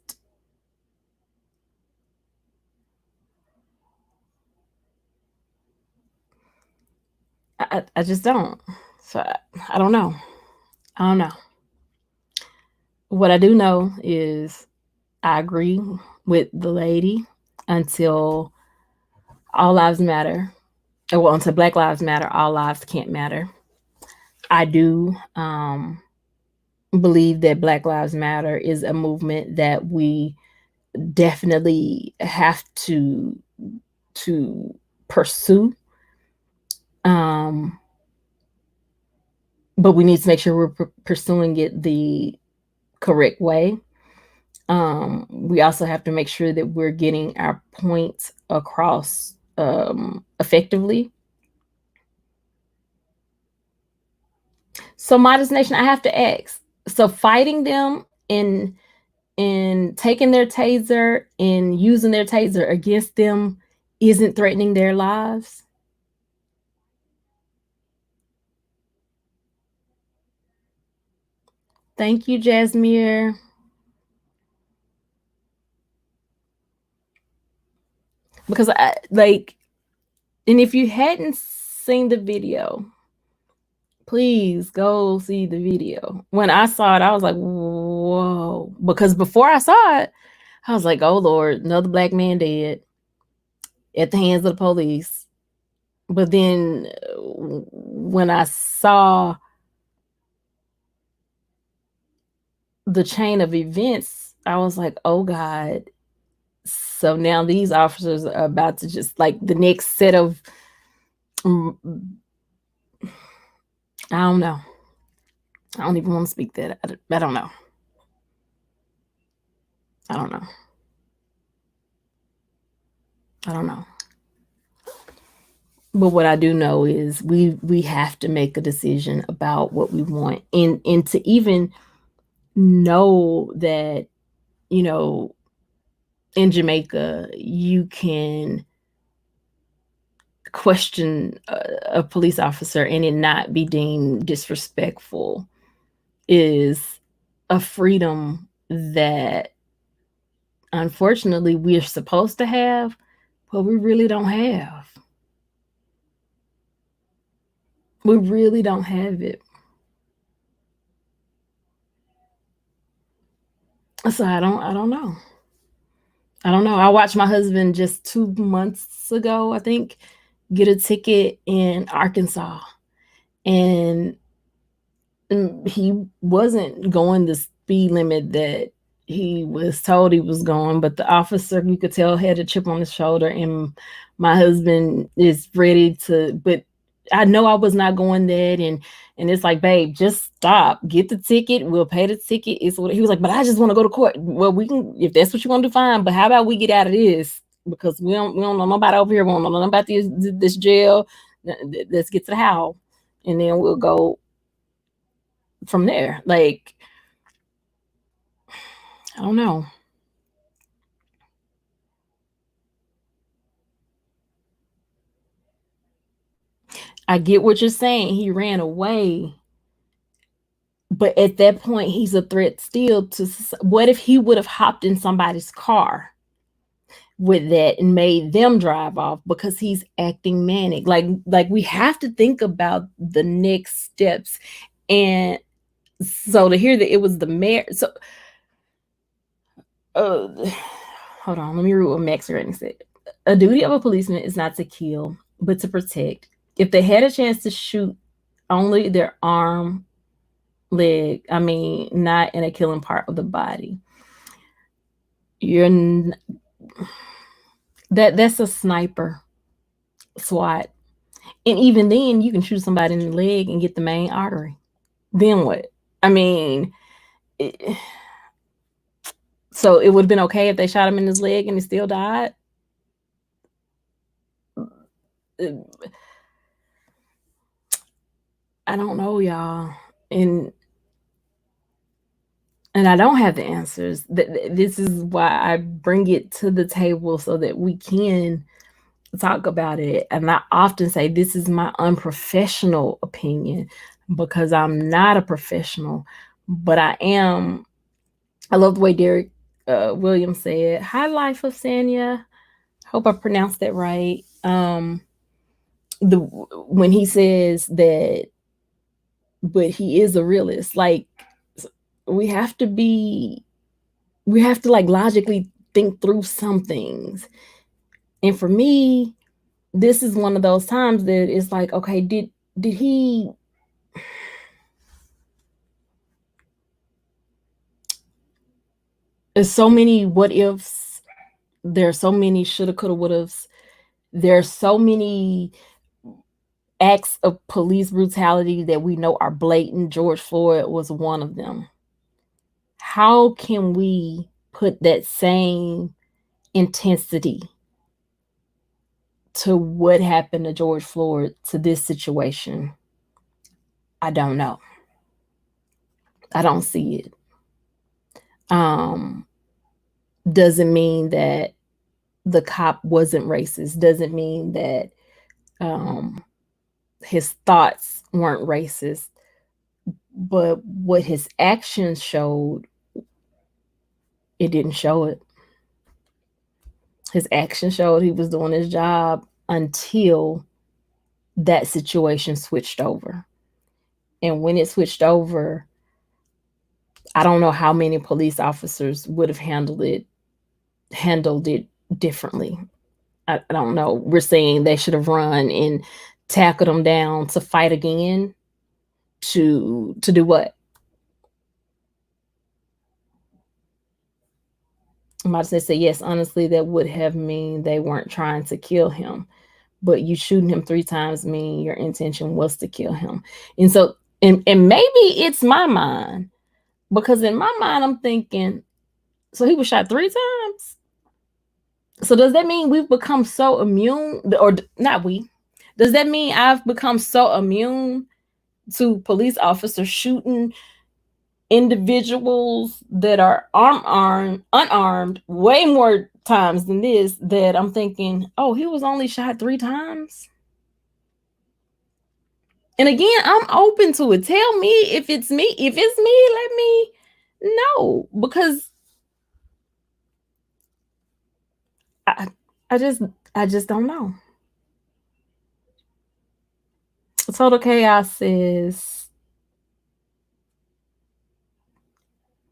don't. So I don't know. I don't know. What I do know is I agree with the lady until all lives matter. Well, until Black Lives Matter, all lives can't matter. I do believe that Black Lives Matter is a movement that we definitely have to pursue. Um, but we need to make sure we're pursuing it the correct way. We also have to make sure that we're getting our points across effectively. So, Modest Nation, I have to ask. So, fighting them and taking their taser and using their taser against them isn't threatening their lives? Thank you, Jasmine. Because I like, and if you hadn't seen the video, please go see the video. When I saw it, I was like, whoa. Because before I saw it, I was like, oh Lord, another black man dead at the hands of the police. But then when I saw the chain of events, I was like, oh God. So now these officers are about to just like the next set of, I don't know. I don't even want to speak that. I don't know. I don't know. I don't know. But what I do know is we have to make a decision about what we want, and to even know that, you know, in Jamaica you can question a police officer and it not be deemed disrespectful is a freedom that unfortunately we're supposed to have, but we really don't have. We really don't have it. So I don't know. I don't know. I watched my husband just 2 months ago, I think, get a ticket in Arkansas. And he wasn't going the speed limit that he was told he was going, but the officer, you could tell, had a chip on his shoulder. And my husband is ready to, but I know I was not going that. And it's like, babe, just stop, get the ticket, we'll pay the ticket. It's what he was like, but I just want to go to court. Well, we can, if that's what you want to do, fine. But how about we get out of this? Because we don't know nobody over here. We don't know nothing about this jail. Let's get to the how, and then we'll go from there. Like, I don't know. I get what you're saying. He ran away, but at that point, he's a threat still to. What if he would have hopped in somebody's car with that and made them drive off because he's acting manic? Like we have to think about the next steps. And so to hear that it was the mayor, so uh, hold on, let me read what Max Rating said. A duty of a policeman is not to kill, but to protect. If they had a chance to shoot only their arm, leg, I mean, not in a killing part of the body, you're that's a sniper SWAT. And even then, you can shoot somebody in the leg and get the main artery. Then what? I mean, it, so it would have been okay if they shot him in his leg and he still died. I don't know, y'all, and and I don't have the answers. This is why I bring it to the table so that we can talk about it. And I often say this is my unprofessional opinion because I'm not a professional, but I am. I love the way Derek Williams said, "High Life of Sanya." Hope I pronounced that right. The when he says that, but he is a realist. Like we have to be, we have to like logically think through some things. And for me, this is one of those times that it's like, okay, did he? There's so many what ifs. There's so many shoulda, coulda, would haves. There's so many acts of police brutality that we know are blatant. George Floyd was one of them. How can we put that same intensity to what happened to George Floyd to this situation? I don't know. I don't see it. Um, doesn't mean that the cop wasn't racist. Doesn't mean that um, his thoughts weren't racist. But what his actions showed, it didn't show it. His action showed he was doing his job until that situation switched over. And when it switched over, I don't know how many police officers would have handled it differently. I don't know. We're saying they should have run and tackled them down to fight again. To do what? I'm about to say yes. Honestly, that would have mean they weren't trying to kill him, but you shooting him 3 times mean your intention was to kill him. And so, and maybe it's my mind, because in my mind I'm thinking, so he was shot 3 times. So does that mean we've become so immune, or not we? Does that mean I've become so immune to police officers shooting individuals that are unarmed, way more times than this, that I'm thinking, oh, he was only shot 3 times? And again, I'm open to it. Tell me if it's me. If it's me, let me know, because I, I just, I just don't know. Total Chaos says,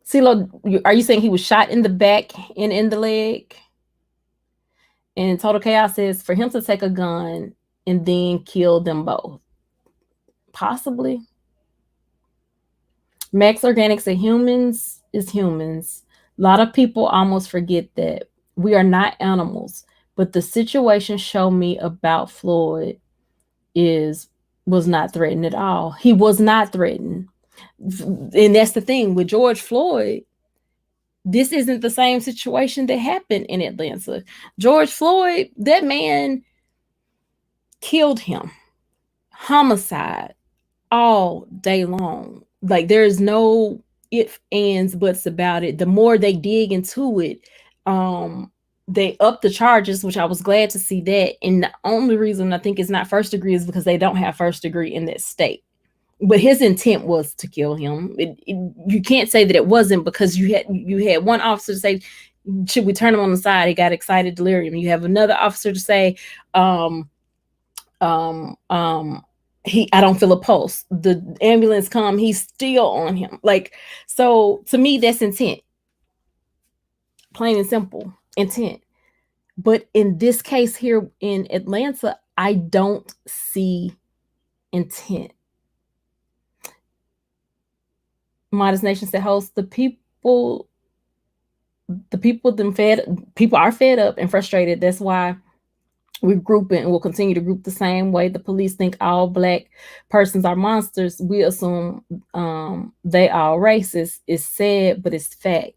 CeeLo, are you saying he was shot in the back and in the leg? And Total Chaos says for him to take a gun and then kill them both. Possibly. Max Organic said humans is humans. A lot of people almost forget that we are not animals. But the situation showed me about Floyd is was not threatened at all. He was not threatened. And that's the thing with George Floyd. This isn't the same situation that happened in Atlanta. George Floyd, that man killed him. Homicide all day long. Like there's no if, ands, buts about it. The more they dig into it, um, they upped the charges, which I was glad to see that. And the only reason I think it's not first degree is because they don't have first degree in that state. But his intent was to kill him. You can't say that it wasn't, because you had one officer say, "Should we turn him on the side?" He got excited, delirium. You have another officer to say, um, um, um, I don't feel a pulse. The ambulance come, he's still on him. Like, so to me, that's intent, plain and simple intent. But in this case here in Atlanta, I don't see intent. Modest Nation said, "Host, people are fed up and frustrated. That's why we're grouping and will continue to group the same way the police think all black persons are monsters. We assume they are racist. It's sad, but it's fact."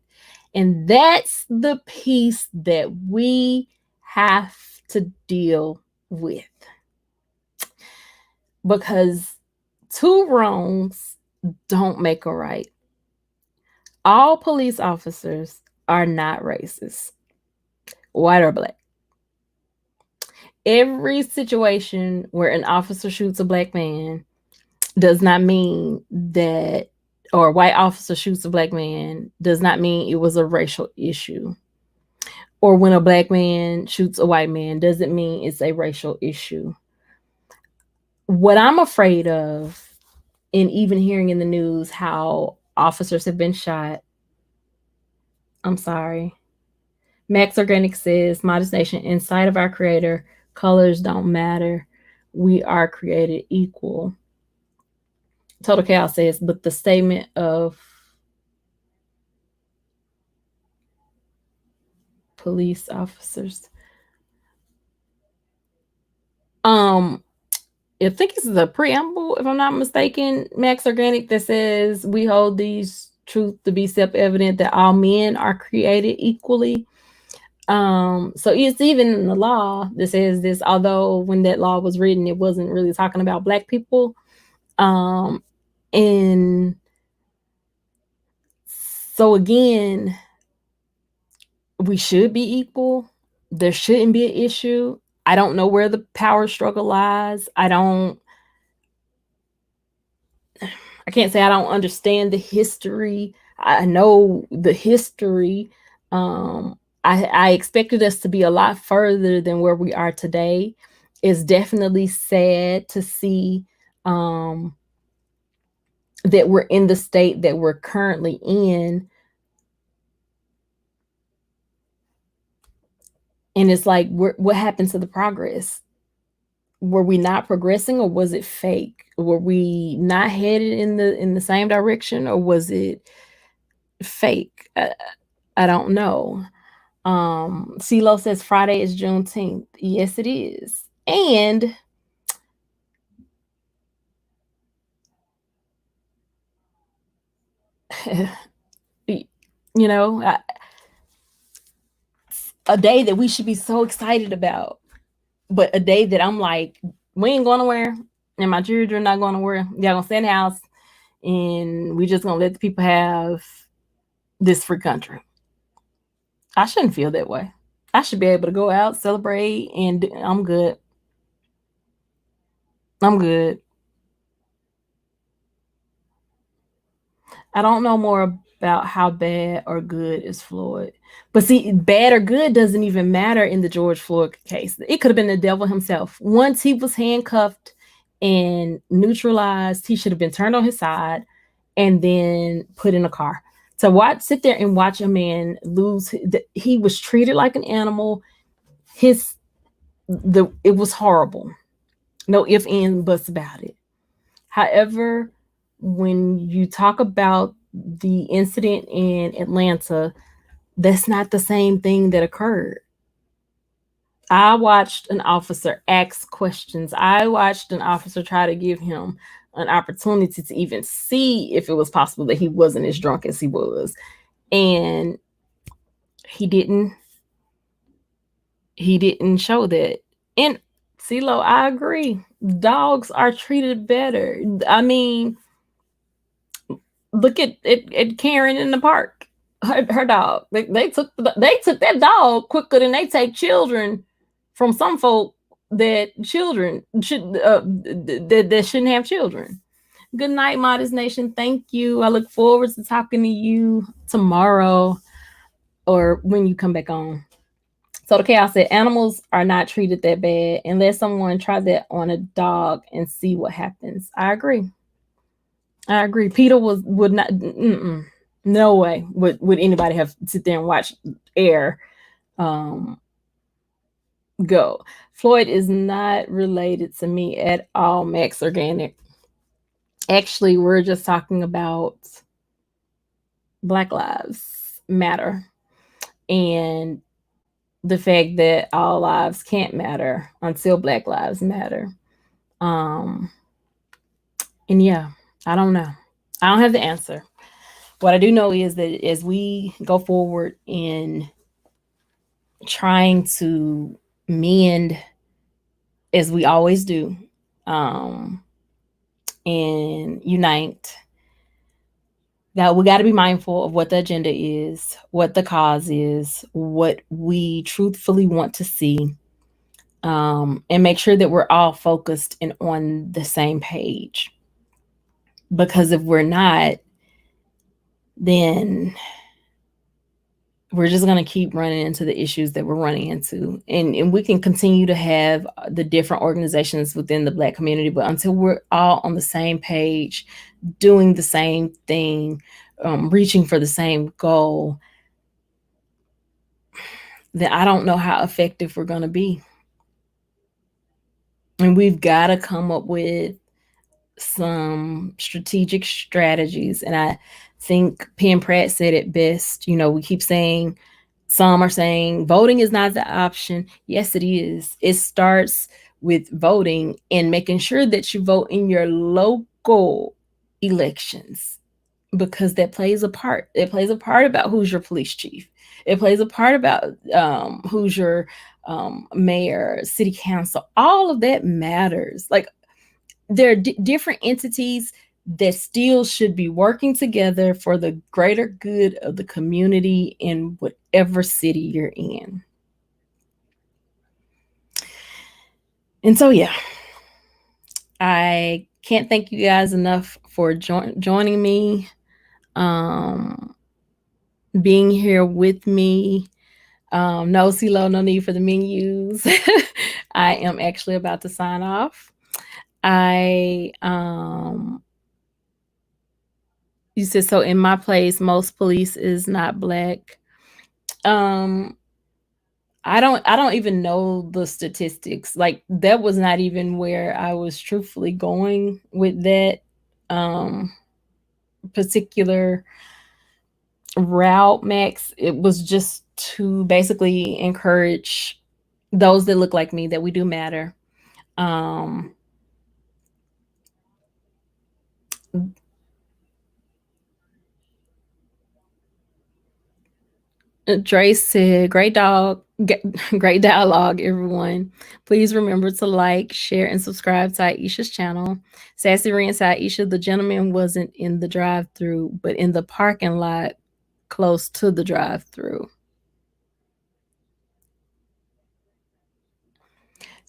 And that's the piece that we have to deal with, because two wrongs don't make a right. All police officers are not racist, white or black. Every situation where an officer shoots a black man does not mean that, or a white officer shoots a black man does not mean it was a racial issue. Or when a black man shoots a white man doesn't mean it's a racial issue. What I'm afraid of, and even hearing in the news how officers have been shot, I'm sorry. Max Organic says, "Modest Nation, inside of our creator, colors don't matter. We are created equal." Total Chaos says, "But the statement of police officers." Um, I think this is a preamble, if I'm not mistaken, Max Organic, that says, "We hold these truths to be self-evident that all men are created equally." So it's even in the law that says this, although when that law was written, it wasn't really talking about black people. Um, and so again, we should be equal. There shouldn't be an issue. I don't know where the power struggle lies. I can't say I don't understand the history. I know the history. I expected us to be a lot further than where we are today. It's definitely sad to see that we're in the state that we're currently in. And it's like, what happened to the progress? Were we not progressing, or was it fake? Were we not headed in the same direction, or was it fake? I don't know. CeeLo says Friday is Juneteenth. Yes, it is. And you know, a day that we should be so excited about, but a day that I'm like, we ain't going nowhere, and my children not going nowhere. Y'all gonna stay in the house, and we just gonna let the people have this free country. I shouldn't feel that way. I should be able to go out, celebrate, and I'm good. I'm good. I don't know more about how bad or good is Floyd. But see, bad or good doesn't even matter in the George Floyd case. It could have been the devil himself. Once he was handcuffed and neutralized, he should have been turned on his side and then put in a car. To sit there and watch a man lose. He was treated like an animal. It was horrible. No ifs, ands, buts about it. However, when you talk about the incident in Atlanta, that's not the same thing that occurred. I watched an officer ask questions. I watched an officer try to give him an opportunity to even see if it was possible that he wasn't as drunk as he was. And he didn't show that. And CeeLo, I agree. Dogs are treated better. I mean, look at Karen in the park. her dog. They took that dog quicker than they take children from some folk that children should that shouldn't have children. Good night, Modest Nation. Thank you. I look forward to talking to you tomorrow or when you come back on. So the chaos said animals are not treated that bad unless someone try that on a dog and see what happens. I agree. I agree. Peter would not. No way would anybody have sit there and watch air um, go. Floyd is not related to me at all. Max Organic. Actually, we're just talking about Black Lives Matter and the fact that all lives can't matter until Black Lives Matter. Um, and yeah, I don't know. I don't have the answer. What I do know is that as we go forward in trying to mend, as we always do, um, and unite, that we got to be mindful of what the agenda is, what the cause is, what we truthfully want to see, and make sure that we're all focused and on the same page. Because if we're not, then we're just going to keep running into the issues that we're running into. And we can continue to have the different organizations within the Black community, but until we're all on the same page, doing the same thing, reaching for the same goal, then I don't know how effective we're going to be. And we've got to come up with some strategic strategies. And I think Penn Pratt said it best. You know, we keep saying, some are saying voting is not the option. Yes, it is. It starts with voting and making sure that you vote in your local elections, because that plays a part. It plays a part about who's your police chief. It plays a part about who's your mayor, city council. All of that matters. Like, there are different entities that still should be working together for the greater good of the community in whatever city you're in. And so, yeah, I can't thank you guys enough for joining me, um, being here with me. No CeeLo, no need for the menus. I am actually about to sign off. I You said, so in my place most police is not Black. um I don't even know the statistics. Like, that was not even where I was truthfully going with that um particular route, Max. It was just to basically encourage those that look like me that we do matter. um Dre said, "Great dog, great dialogue, everyone. Please remember to like, share, and subscribe to Aisha's channel." Sassy Ren said, "Aisha, the gentleman wasn't in the drive-through, but in the parking lot close to the drive-through."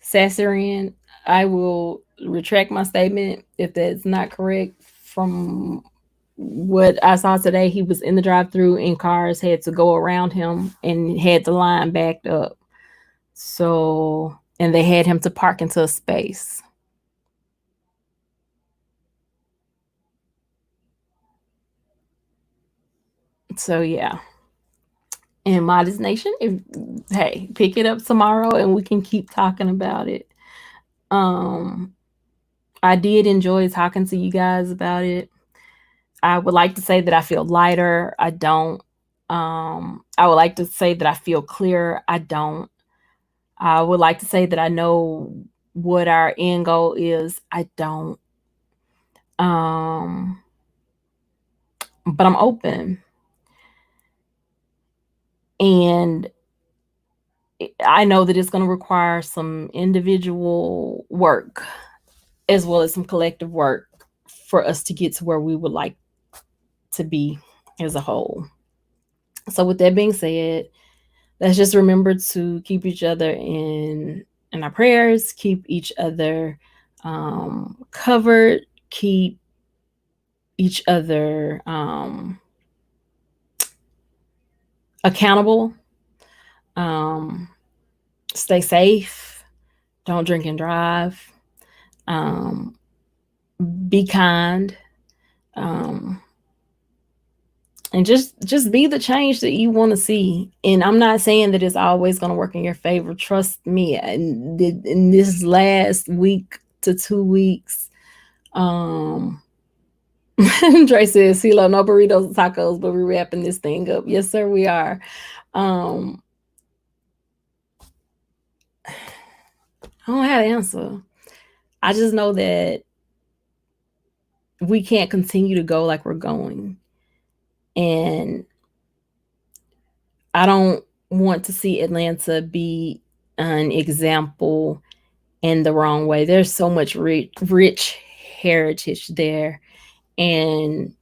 Sassy Ren, I will retract my statement if that's not correct. From what I saw today, he was in the drive-through and cars had to go around him and had the line backed up. So, and they had him to park into a space. So yeah. And Modest Nation, if hey, pick it up tomorrow and we can keep talking about it. Um I did enjoy talking to you guys about it. I would like to say that I feel lighter. I don't. I would like to say that I feel clearer. I don't. I would like to say that I know what our end goal is. I don't. Um, but I'm open. And I know that it's going to require some individual work as well as some collective work for us to get to where we would like to be as a whole. So with that being said, let's just remember to keep each other in our prayers, keep each other covered, keep each other accountable, um, stay safe, don't drink and drive, um, be kind, um, and just be the change that you want to see. And I'm not saying that it's always going to work in your favor. Trust me. In this last week to 2 weeks, um, Dre says, "CeeLo, no burritos and tacos, but we're wrapping this thing up." Yes, sir, we are. Um, I don't have an answer. I just know that we can't continue to go like we're going. And I don't want to see Atlanta be an example in the wrong way. There's so much rich heritage there. And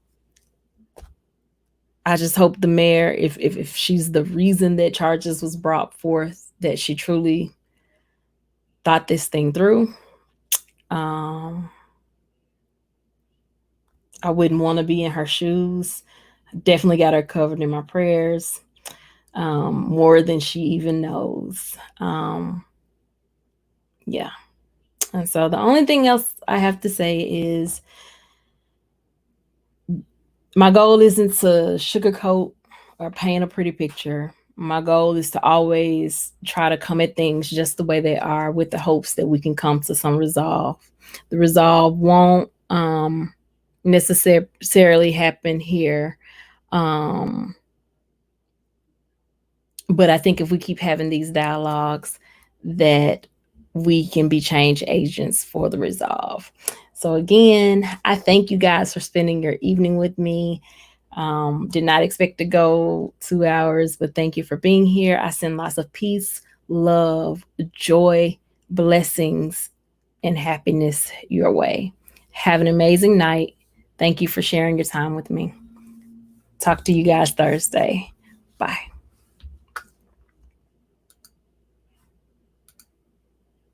I just hope the mayor, if she's the reason that charges was brought forth, that she truly thought this thing through. Um, I wouldn't want to be in her shoes. Definitely got her covered in my prayers, more than she even knows. Yeah. And so the only thing else I have to say is my goal isn't to sugarcoat or paint a pretty picture. My goal is to always try to come at things just the way they are with the hopes that we can come to some resolve. The resolve won't necessarily happen here. Um, but I think if we keep having these dialogues, that we can be change agents for the resolve. So again, I thank you guys for spending your evening with me. Did not expect to go 2 hours, but thank you for being here. I send lots of peace, love, joy, blessings, and happiness your way. Have an amazing night. Thank you for sharing your time with me. Talk to you guys Thursday. Bye.